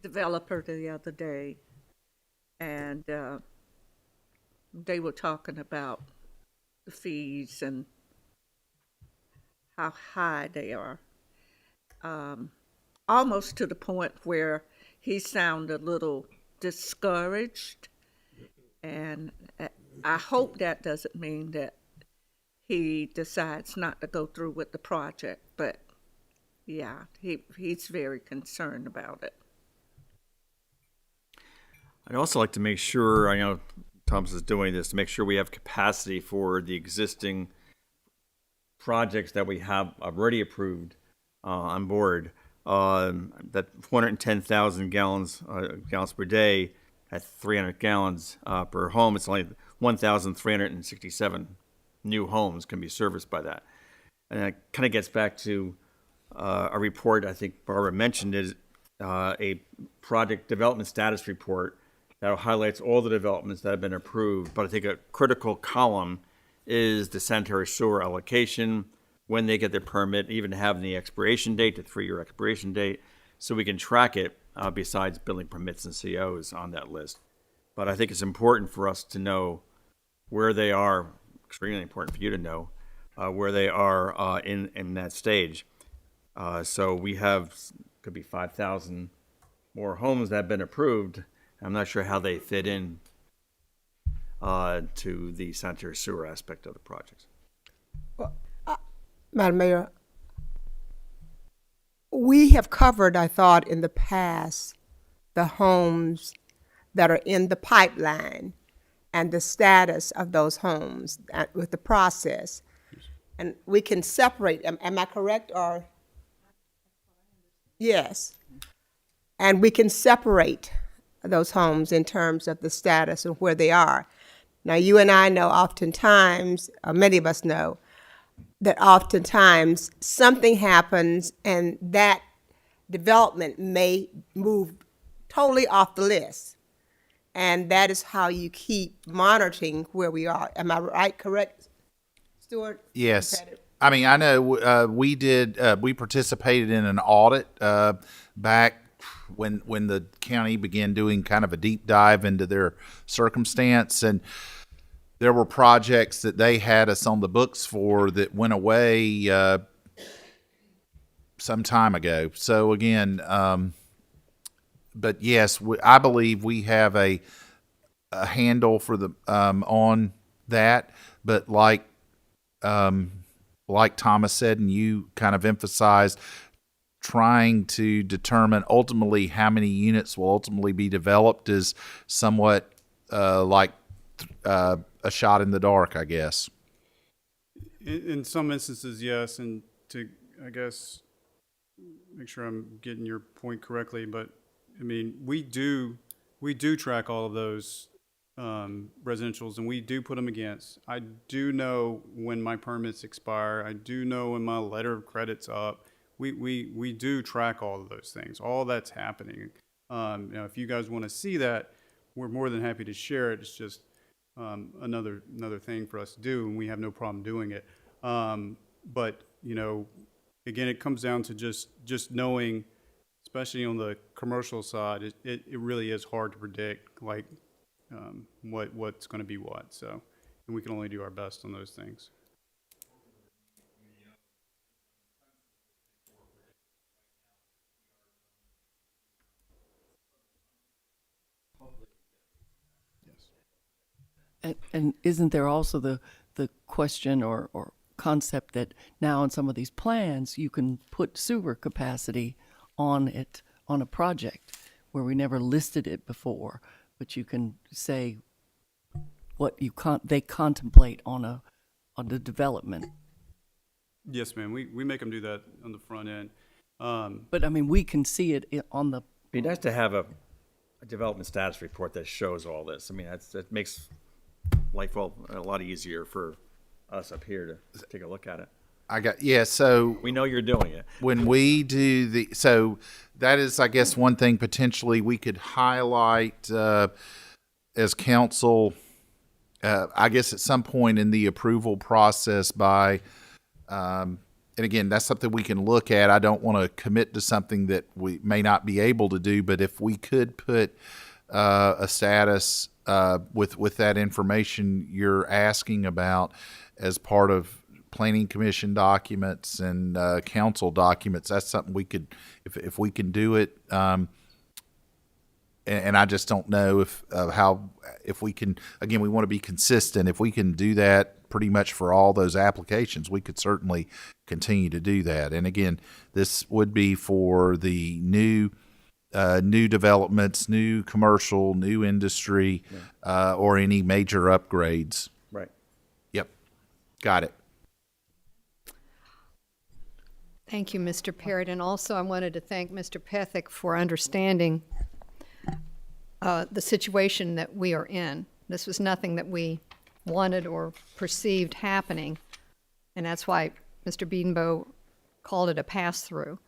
developer the other day, and they were talking about the fees and how high they are, almost to the point where he sounded a little discouraged, and I hope that doesn't mean that he decides not to go through with the project, but yeah, he's very concerned about it. I'd also like to make sure, I know Thomas is doing this, to make sure we have capacity for the existing projects that we have already approved on board. That 410,000 gallons per day at 300 gallons per home, it's only 1,367 new homes can be serviced by that. And that kind of gets back to a report I think Barbara mentioned is a project development status report that highlights all the developments that have been approved. But I think a critical column is the sanitary sewer allocation, when they get their permit, even having the expiration date, the 3-year expiration date, so we can track it besides building permits and COs on that list. But I think it's important for us to know where they are, extremely important for you to know, where they are in that stage. So we have, could be 5,000 more homes that have been approved. I'm not sure how they fit in to the sanitary sewer aspect of the projects. Madam Mayor, we have covered, I thought, in the past, the homes that are in the pipeline and the status of those homes with the process. And we can separate, am I correct, or? Yes. And we can separate those homes in terms of the status and where they are. Now, you and I know oftentimes, many of us know, that oftentimes something happens and that development may move totally off the list. And that is how you keep monitoring where we are. Am I right, correct, Stuart? Yes. I mean, I know we participated in an audit back when the county began doing kind of a deep dive into their circumstance, and there were projects that they had us on the books for that went away some time ago. So again, but yes, I believe we have a handle for the on that. But like Thomas said, and you kind of emphasized, trying to determine ultimately how many units will ultimately be developed is somewhat like a shot in the dark, I guess. In some instances, yes, and to, I guess, make sure I'm getting your point correctly, but I mean, we do track all of those residentials, and we do put them against. I do know when my permits expire. I do know when my letter of credit's up. We do track all of those things. All that's happening. If you guys want to see that, we're more than happy to share it. It's just another thing for us to do, and we have no problem doing it. But again, it comes down to just knowing, especially on the commercial side, it really is hard to predict what's going to be what. So, and we can only do our best on those things. And isn't there also the question or concept that now in some of these plans you can put sewer capacity on it on a project where we never listed it before, but you can say what they contemplate on the development. Yes, ma'am. We make them do that on the front end. But I mean, we can see it on the. It'd be nice to have a development status report that shows all this. I mean, that makes life a lot easier for us up here to take a look at it. So we know you're doing it. When we do so that is, I guess, one thing potentially we could highlight as council, I guess at some point in the approval process by, and again, that's something we can look at. I don't want to commit to something that we may not be able to do, but if we could put a status with that information you're asking about as part of planning commission documents and council documents, that's something we could, if we can do it. And I just don't know if we can, again, we want to be consistent. If we can do that pretty much for all those applications, we could certainly continue to do that. And again, this would be for the new developments, new commercial, new industry, or any major upgrades. Right. Yep. Got it. Thank you, Mr. Parrott. And also I wanted to thank Mr. Pethick for understanding the situation that we are in. This was nothing that we wanted or perceived happening, and that's why Mr. Beedenbow called it a pass-through.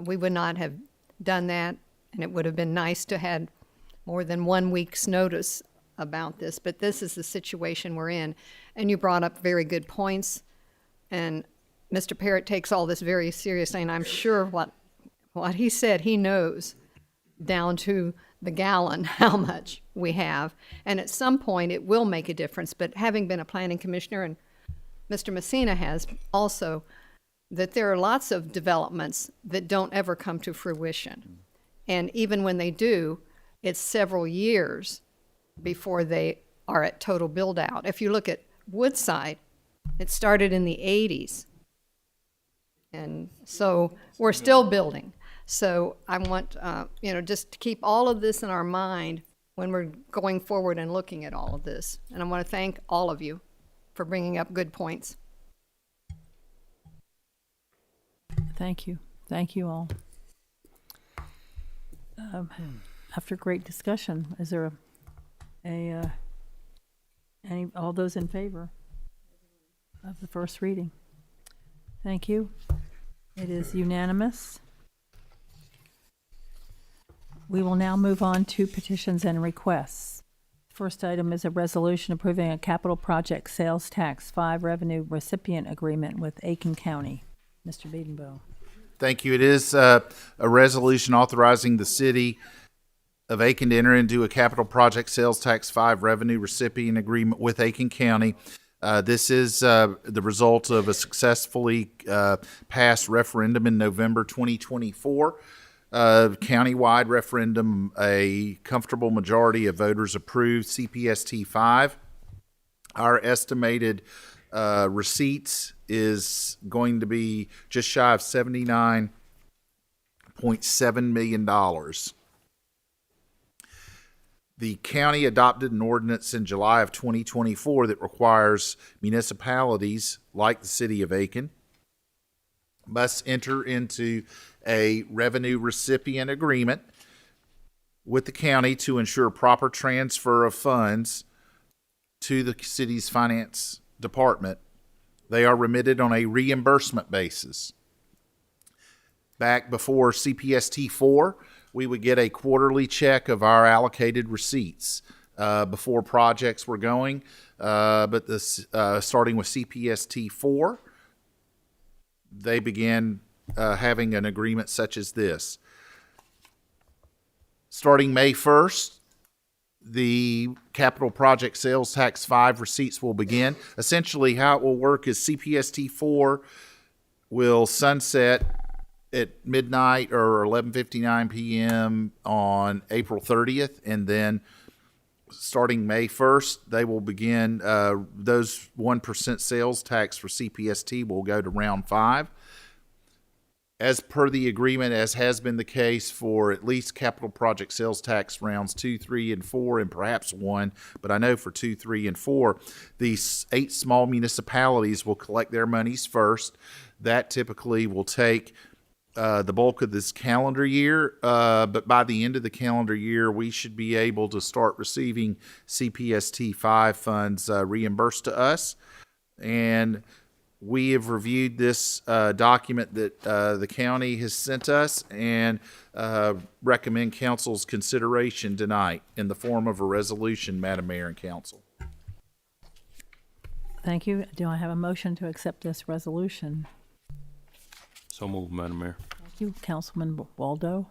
We would not have done that, and it would have been nice to have more than 1 week's notice about this, but this is the situation we're in. And you brought up very good points, and Mr. Parrott takes all this very seriously, and I'm sure what he said, he knows down to the gallon how much we have. And at some point, it will make a difference, but having been a planning commissioner, and Mr. Messina has also, that there are lots of developments that don't ever come to fruition. And even when they do, it's several years before they are at total build out. If you look at Woodside, it started in the 80s. And so we're still building. So I want, just to keep all of this in our mind when we're going forward and looking at all of this. And I want to thank all of you for bringing up good points. Thank you. Thank you all. After great discussion, is there all those in favor of the first reading? Thank you. It is unanimous. We will now move on to petitions and requests. First item is a resolution approving a capital project sales tax 5 revenue recipient agreement with Aiken County. Mr. Beedenbow. Thank you. It is a resolution authorizing the city of Aiken to enter into a capital project sales tax 5 revenue recipient agreement with Aiken County. This is the result of a successfully passed referendum in November 2024. Countywide referendum, a comfortable majority of voters approved CPST 5. Our estimated receipts is going to be just shy of $79.7 million. The county adopted an ordinance in July of 2024 that requires municipalities like the city of Aiken must enter into a revenue recipient agreement with the county to ensure proper transfer of funds to the city's finance department. They are remitted on a reimbursement basis. Back before CPST 4, we would get a quarterly check of our allocated receipts before projects were going. But this, starting with CPST 4, they began having an agreement such as this. Starting May 1st, the capital project sales tax 5 receipts will begin. Essentially, how it will work is CPST 4 will sunset at midnight or 11:59 p.m. on April 30th, and then starting May 1st, they will begin those 1% sales tax for CPST will go to round 5. As per the agreement, as has been the case for at least capital project sales tax rounds 2, 3, and 4, and perhaps 1, but I know for 2, 3, and 4, these 8 small municipalities will collect their monies first. That typically will take the bulk of this calendar year, but by the end of the calendar year, we should be able to start receiving CPST 5 funds reimbursed to us. And we have reviewed this document that the county has sent us and recommend council's consideration tonight in the form of a resolution, Madam Mayor and Council. Thank you. Do I have a motion to accept this resolution? So moved, Madam Mayor. Thank you, Councilman Waldo.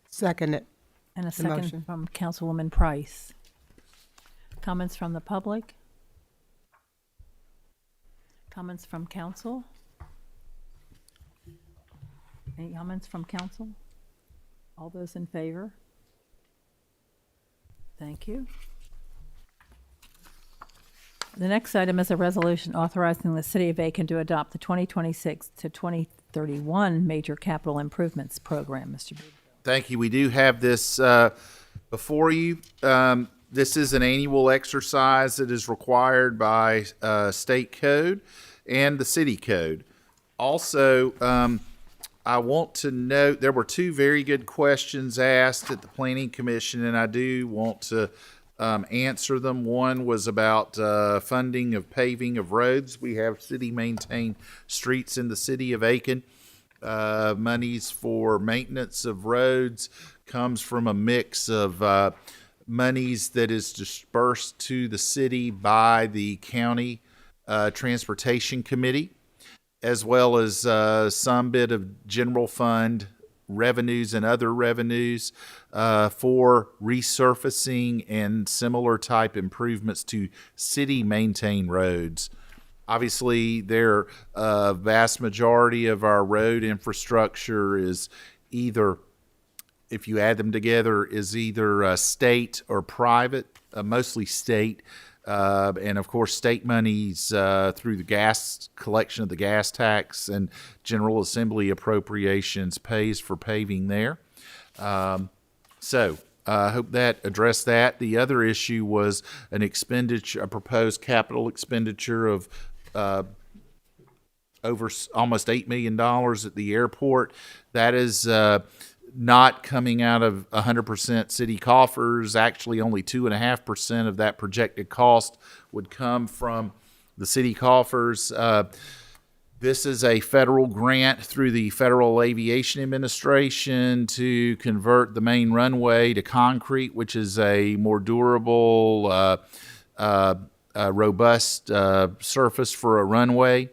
Second it. And a The second motion. from Councilwoman Price. Comments from the public? Comments from council? Any comments from council? All those in favor? Thank you. The next item is a resolution authorizing the City of Aiken to adopt the 2026 to 2031 Major Capital Improvements Program. Mr. Booth. Thank you. We do have this before you. This is an annual exercise that is required by state code and the city code. Also, I want to note there were two very good questions asked at the Planning Commission, and I do want to answer them. One was about funding of paving of roads. We have city-maintained streets in the city of Aiken. Monies for maintenance of roads comes from a mix of monies that is dispersed to the city by the county transportation committee, as well as some bit of general fund revenues and other revenues for resurfacing and similar type improvements to city maintained roads. Obviously, their vast majority of our road infrastructure is either, if you add them together, is either state or private, mostly state. And of course, state monies through the gas collection of the gas tax and General Assembly appropriations pays for paving there. So I hope that addressed that. The other issue was an expenditure, a proposed capital expenditure of over almost $8 million at the airport. That is not coming out of 100% city coffers. Actually, only 2.5% of that projected cost would come from the city coffers. This is a federal grant through the Federal Aviation Administration to convert the main runway to concrete, which is a more durable, robust surface for a runway.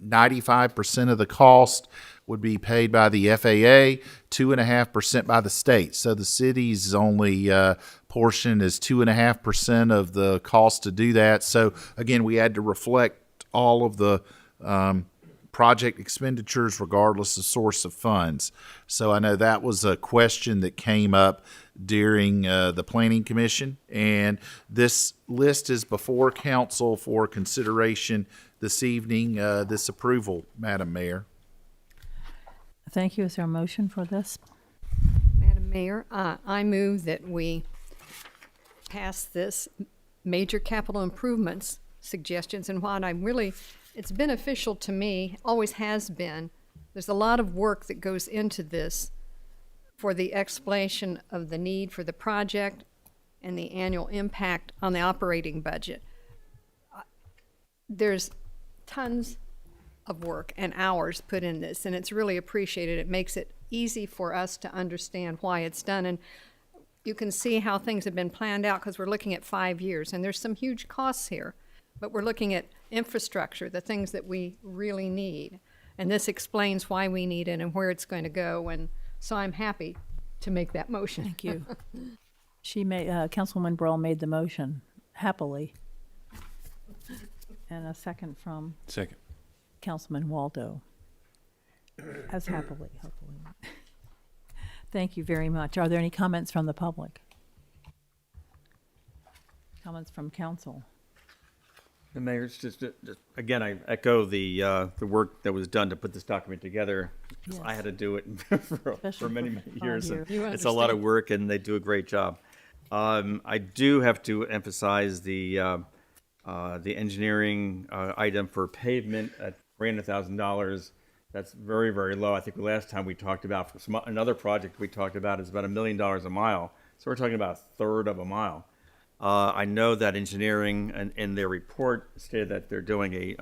95% of the cost would be paid by the FAA, 2.5% by the state. So the city's only portion is 2.5% of the cost to do that. So again, we had to reflect all of the project expenditures regardless of source of funds. So I know that was a question that came up during the Planning Commission, and this list is before council for consideration this evening, this approval, Madam Mayor. Thank you. Is there a motion for this? Madam Mayor, I move that we pass this major capital improvements suggestions. And what it's beneficial to me, always has been. There's a lot of work that goes into this for the explanation of the need for the project and the annual impact on the operating budget. There's tons of work and hours put in this, and it's really appreciated. It makes it easy for us to understand why it's done, and you can see how things have been planned out because we're looking at 5 years, and there's some huge costs here, but we're looking at infrastructure, the things that we really need, and this explains why we need it and where it's going to go, and so I'm happy to make that motion. Thank you. Councilwoman Brawl made the motion happily. And a second from Second. Councilman Waldo, as happily, hopefully. Thank you very much. Are there any comments from the public? Comments from council? The mayor's just again, I echo the work that was done to put this document together. Yes. I had to do it for Especially many, for many 5 years. years. You It's a lot of understand. work, and they do a great job. I do have to emphasize the engineering item for pavement at $300,000. That's very, very low. I think the last time we talked about another project we talked about is about $1 million a mile. So we're talking about a third of a mile. I know that engineering in their report stated that they're doing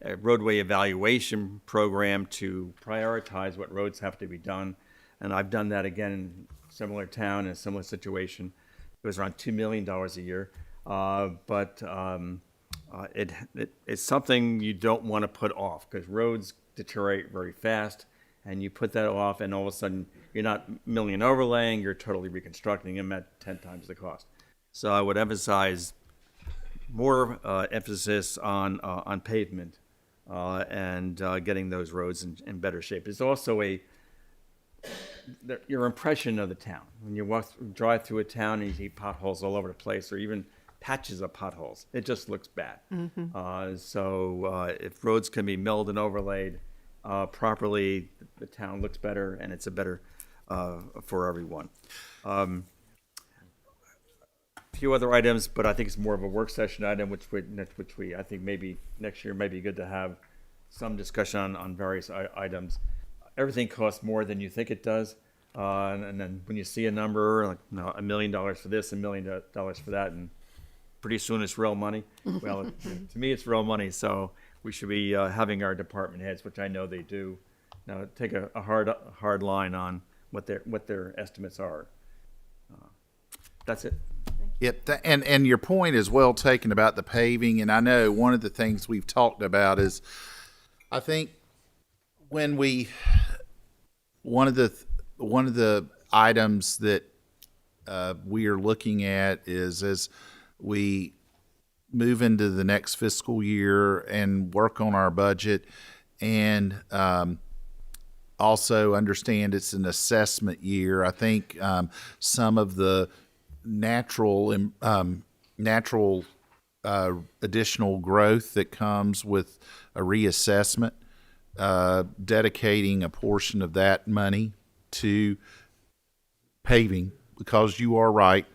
a roadway evaluation program to prioritize what roads have to be done. And I've done that again in a similar town, in a similar situation. It was around $2 million a year. It's something you don't want to put off because roads deteriorate very fast, and you put that off, and all of a sudden you're not milling and overlaying, you're totally reconstructing them at 10 times the cost. So I would emphasize more emphasis on pavement and getting those roads in better shape. It's also your impression of the town. When you drive through a town and you see potholes all over the place, or even patches of potholes, it just looks bad. So if roads can be milled and overlaid properly, the town looks better, and it's a better for everyone. A few other items, but I think it's more of a work session item, which we I think maybe next year may be good to have some discussion on various items. everything costs more than you think it does. And then when you see a number, like, $1 million for this, $1 million for that, and pretty soon it's real money. Well, to me, it's real money, so we should be having our department heads, which I know they do, now take a hard line on what their estimates are. That's it. Yep, and your point is well taken about the paving, and I know one of the things we've talked about is, I think when one of the items that we are looking at is as we move into the next fiscal year and work on our budget, and also understand it's an assessment year. I think some of the natural additional growth that comes with a reassessment, dedicating a portion of that money to paving, because you are right.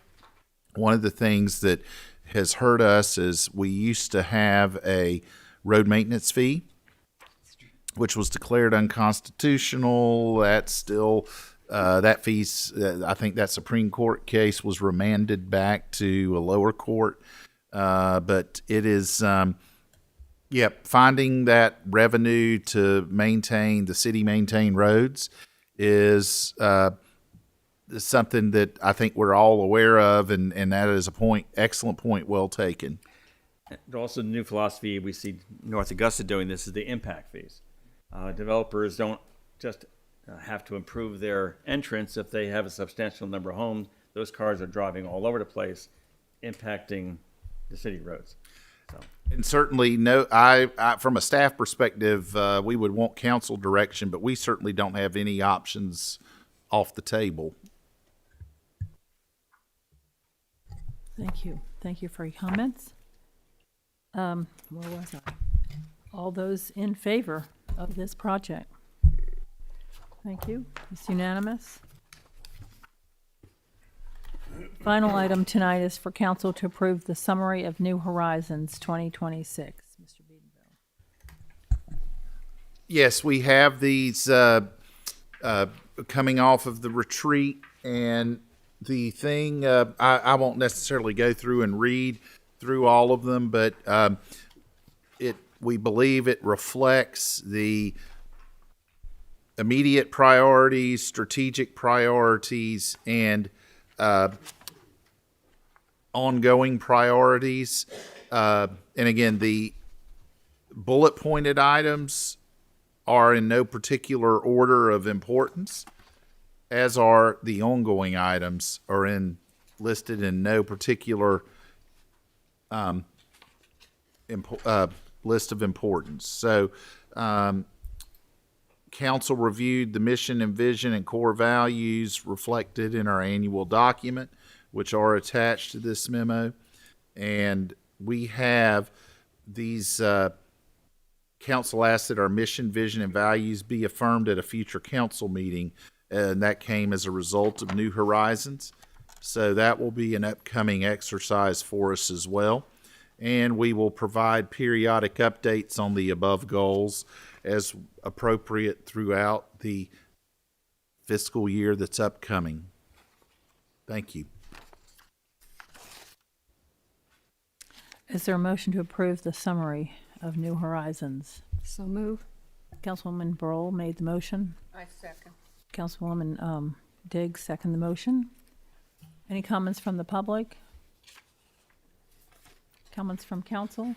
One of the things that has hurt us is we used to have a road maintenance fee, which was declared unconstitutional. That's still that fees. I think that Supreme Court case was remanded back to a lower court, but it is. Finding that revenue to maintain the city maintained roads is something that I think we're all aware of, and that is excellent point, well taken. And also, the new philosophy we see North Augusta doing this is the impact fees. Developers don't just have to improve their entrance if they have a substantial number of homes. Those cars are driving all over the place, impacting the city roads. So. And certainly, I from a staff perspective, we would want council direction, but we certainly don't have any options off the table. Thank you. Thank you for your comments. Where was I? All those in favor of this project? Thank you. It's unanimous. Final item tonight is for council to approve the summary of New Horizons 2026. Mr. Biedenville. Yes, we have these coming off of the retreat, and the thing, I won't necessarily go through and read through all of them, but we believe it reflects the immediate priorities, strategic priorities, and ongoing priorities. And again, the bullet pointed items are in no particular order of importance, as are the ongoing items are listed in no particular list of importance. So council reviewed the mission and vision and core values reflected in our annual document, which are attached to this memo. And we have these, council asked that our mission, vision, and values be affirmed at a future council meeting. And that came as a result of New Horizons. So that will be an upcoming exercise for us as well. And we will provide periodic updates on the above goals as appropriate throughout the fiscal year that's upcoming. Thank you. Is there a motion to approve the summary of New Horizons? So move. Councilwoman Burl made the motion. I second. Councilwoman Diggs second the motion. Any comments from the public? Comments from council?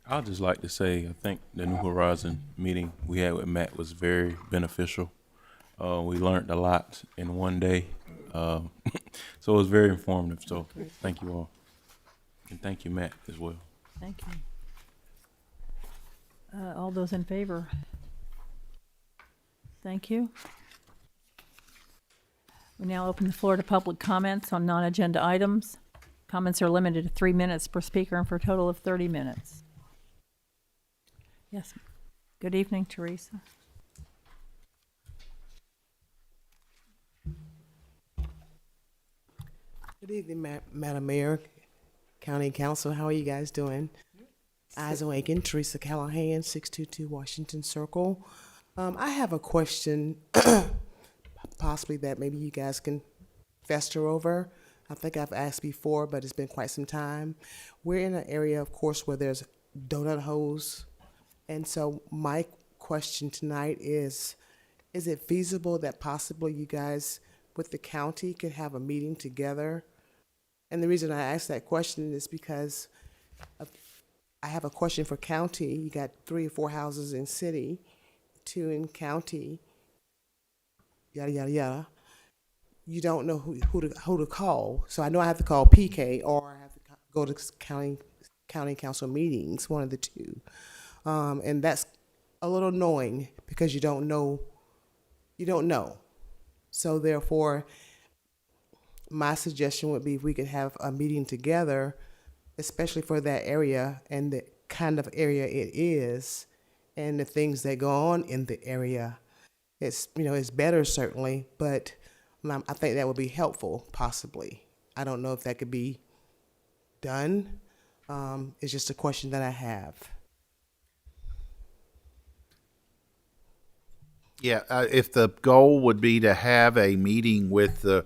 I'd just like to say, I think the New Horizon meeting we had with Matt was very beneficial. We learned a lot in one day. So it was very informative. So thank you all. And thank you, Matt, as well. Thank you. All those in favor? Thank you. We now open the floor to public comments on non-agenda items. Comments are limited to 3 minutes per speaker and for a total of 30 minutes. Yes. Good evening, Teresa. Good evening, Madam Mayor, County Council. How are you guys doing? Eyes Aiken, Teresa Callahan, 622 Washington Circle. I have a question, possibly that maybe you guys can fester over. I think I've asked before, but it's been quite some time. We're in an area, of course, where there's donut holes. And so my question tonight is it feasible that possibly you guys with the county could have a meeting together? And the reason I ask that question is because I have a question for county. You got 3 or 4 houses in city, 2 in county, yada, yada, yada. You don't know who to call. So I know I have to call PK or I have to go to county council meetings, one of the two. And that's a little annoying because you don't know. So therefore, my suggestion would be if we could have a meeting together, especially for that area and the kind of area it is and the things that go on in the area. It's better certainly, but I think that would be helpful possibly. I don't know if that could be done. It's just a question that I have. Yeah, if the goal would be to have a meeting with the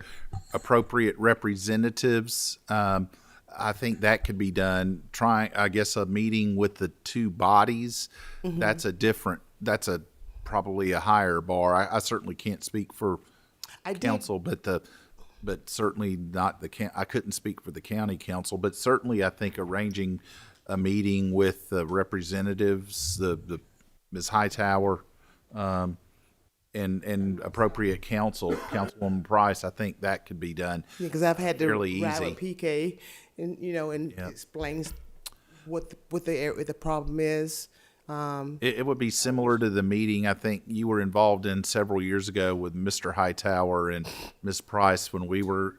appropriate representatives, I think that could be done. I guess a meeting with the two bodies, that's probably a higher bar. I certainly can't speak for council, but certainly not I couldn't speak for the county council, but certainly I think arranging a meeting with the representatives, the Ms. Hightower, and appropriate Councilwoman Price, I think that could be done. Yeah, because I've had to fairly ride easy. with PK, and explains what the problem is. It would be similar to the meeting I think you were involved in several years ago with Mr. Hightower and Ms. Price when we were,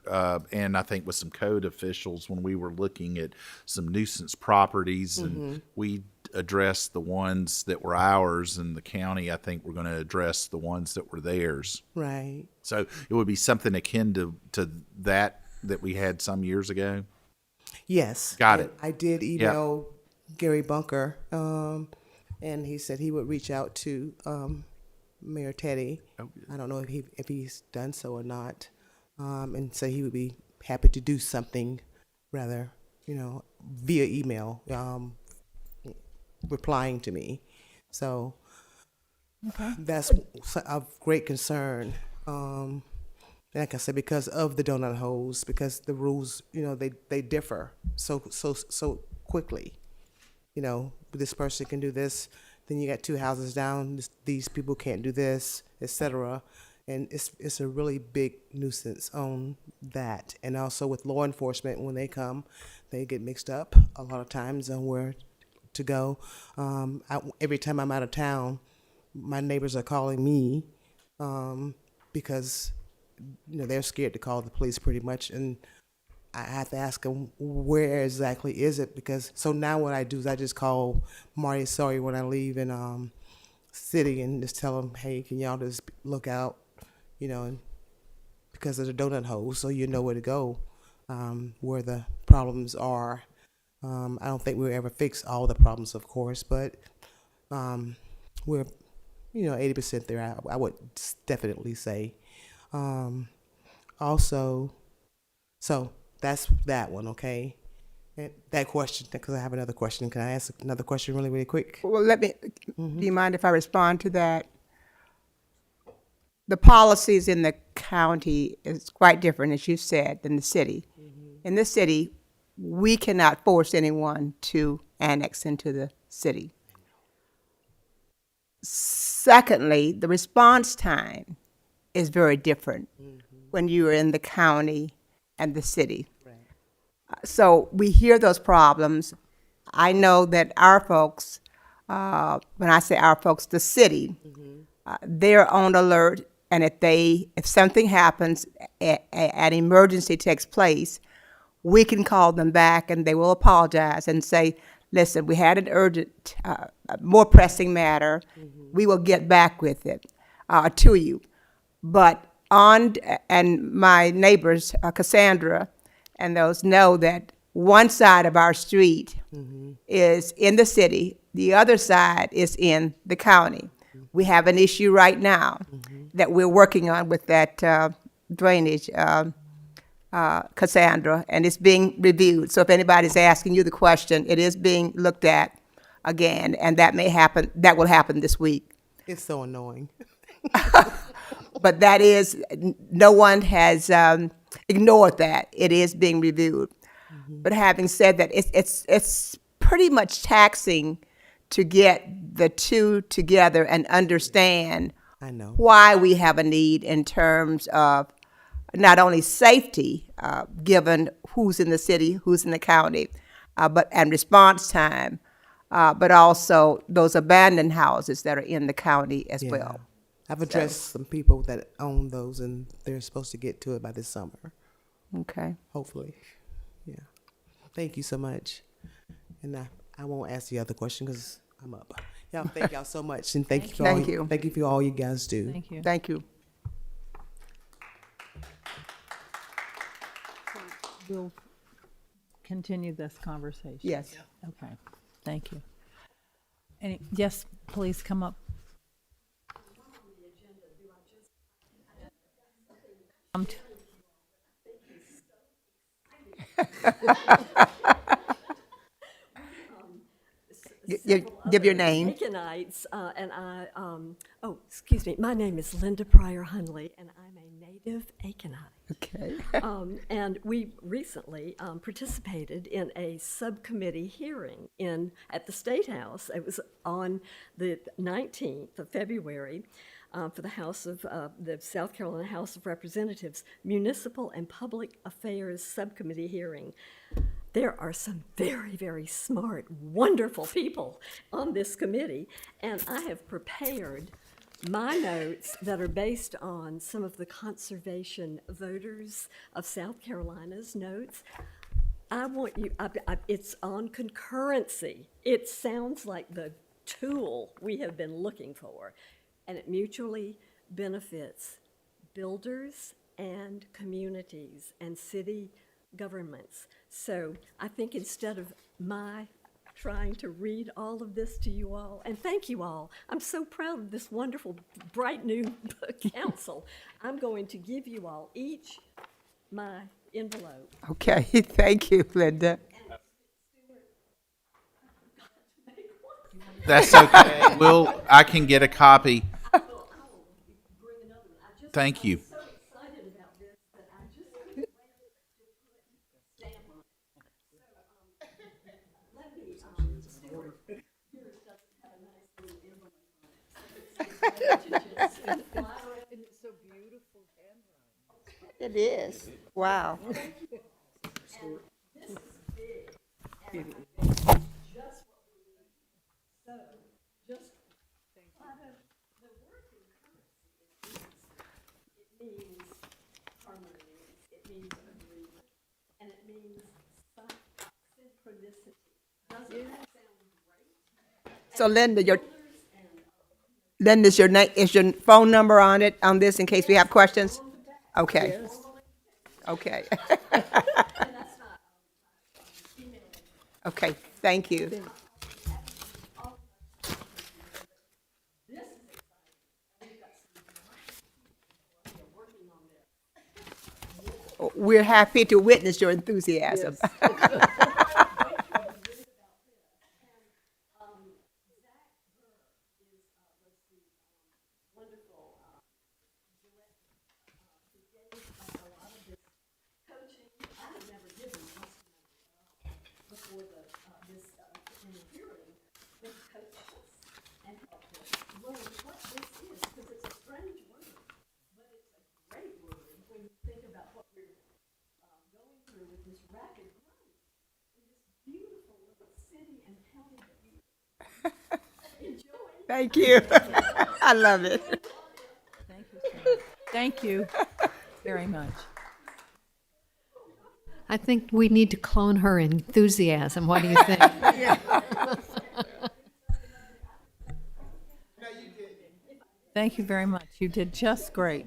and I think with some code officials when we were looking at some nuisance properties, and we addressed the ones that were ours, and the county, I think, we're going to address the ones that were theirs. Right. So it would be something akin to that we had some years ago. Yes. Got it. I did email Gary Bunker, and he said he would reach out to Mayor Teddy. I don't know if he's done so or not, and so he would be happy to do something, rather, via email, replying to me. So that's of great concern. Like I said, because of the donut holes, because the rules, they differ so quickly. This person can do this, then you got 2 houses down, these people can't do this, etc. And it's a really big nuisance on that. And also with law enforcement, when they come, they get mixed up a lot of times on where to go. Every time I'm out of town, my neighbors are calling me because they're scared to call the police pretty much, and I have to ask them where exactly is it, because so now what I do is I just call Marty Sawyer when I leave in city and just tell them, hey, can y'all just look out, and because of the donut hole, so you know where to go, where the problems are. I don't think we'll ever fix all the problems, of course, but we're 80% there. I would definitely say. Also, so that's that one, okay? And that question, because I have another question. Can I ask another question really, really quick? Well, do you mind if I respond to that? The policies in the county is quite different, as you said, than the city. In the city, we cannot force anyone to annex into the city. Secondly, the response time is very different when you are in the county and the city. So we hear those problems. I know that our folks, when I say our folks, the city, they're on alert, and if something happens, an emergency takes place, we can call them back and they will apologize and say, listen, we had an urgent, more pressing matter. We will get back with it to you. But and my neighbors, Cassandra, and those know that one side of our street is in the city, the other side is in the county. We have an issue right now that we're working on with that drainage, Cassandra, and it's being reviewed. So if anybody's asking you the question, it is being looked at again, and that may happen, that will happen this week. It's so annoying. But that is, no one has ignored that. It is being reviewed. But having said that, it's pretty much taxing to get the two together and understand I know. why we have a need in terms of not only safety, given who's in the city, who's in the county, and response time, but also those abandoned houses that are in the county as well. I've addressed some people that own those, and they're supposed to get to it by this summer, Okay. hopefully. Yeah. Thank you so much. And I won't ask the other question because I'm up. Y'all, thank y'all so much, and thank you for Thank you. Thank you for all you guys do. Thank you. Thank you. We'll continue this conversation. Yes. Okay, thank you. Yes, please come up. Give your name. Aikenites, and I, excuse me, my name is Linda Pryor Hunley, and I'm a native Aikenite. Okay. And we recently participated in a subcommittee hearing at the State House. It was on the 19th of February for the the South Carolina House of Representatives Municipal and Public Affairs Subcommittee hearing. There are some very, very smart, wonderful people on this committee, and I have prepared my notes that are based on some of the conservation voters of South Carolina's notes. I want you, it's on concurrency. It sounds like the tool we have been looking for, and it mutually benefits builders and communities and city governments. So I think instead of my trying to read all of this to you all, and thank you all, I'm so proud of this wonderful, bright new council. I'm going to give you all each my envelope. Okay, thank you, Linda. That's okay. I can get a copy. Thank you. It is. Wow. So Linda, Linda's your name, is your phone number on it, on this, in case we have questions? Okay. Okay. Okay, thank you. We're happy to witness your enthusiasm. Thank you. I love it. Thank you so much. Thank you very much. I think we need to clone her enthusiasm. What do you think? Thank you very much. You did just great.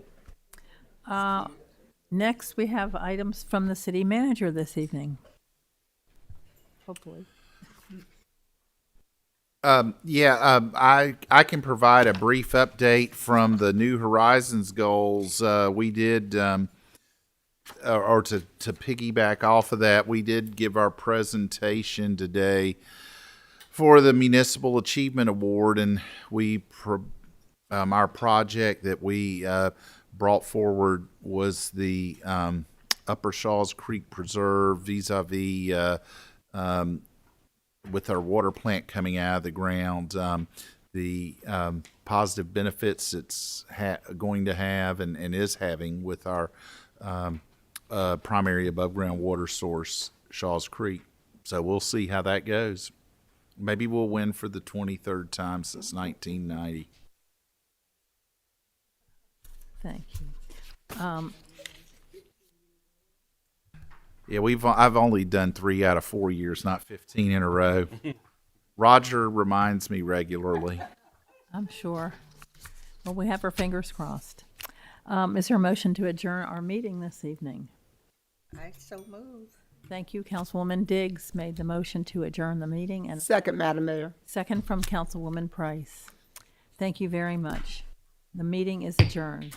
Next, we have items from the city manager this evening. Hopefully. I can provide a brief update from the New Horizons goals. We did, or to piggyback off of that, we did give our presentation today for the Municipal Achievement Award, and our project that we brought forward was the Upper Shaw's Creek Preserve vis-a-vis with our water plant coming out of the ground, the positive benefits it's going to have and is having with our primary above ground water source, Shaw's Creek. So we'll see how that goes. Maybe we'll win for the 23rd time since 1990. Thank you. Yeah, I've only done 3 out of 4 years, not 15 in a row. Roger reminds me regularly. I'm sure. Well, we have our fingers crossed. Is there a motion to adjourn our meeting this evening? I so move. Thank you. Councilwoman Diggs made the motion to adjourn the meeting, and Second, Madam Mayor. second from Councilwoman Price. Thank you very much. The meeting is adjourned.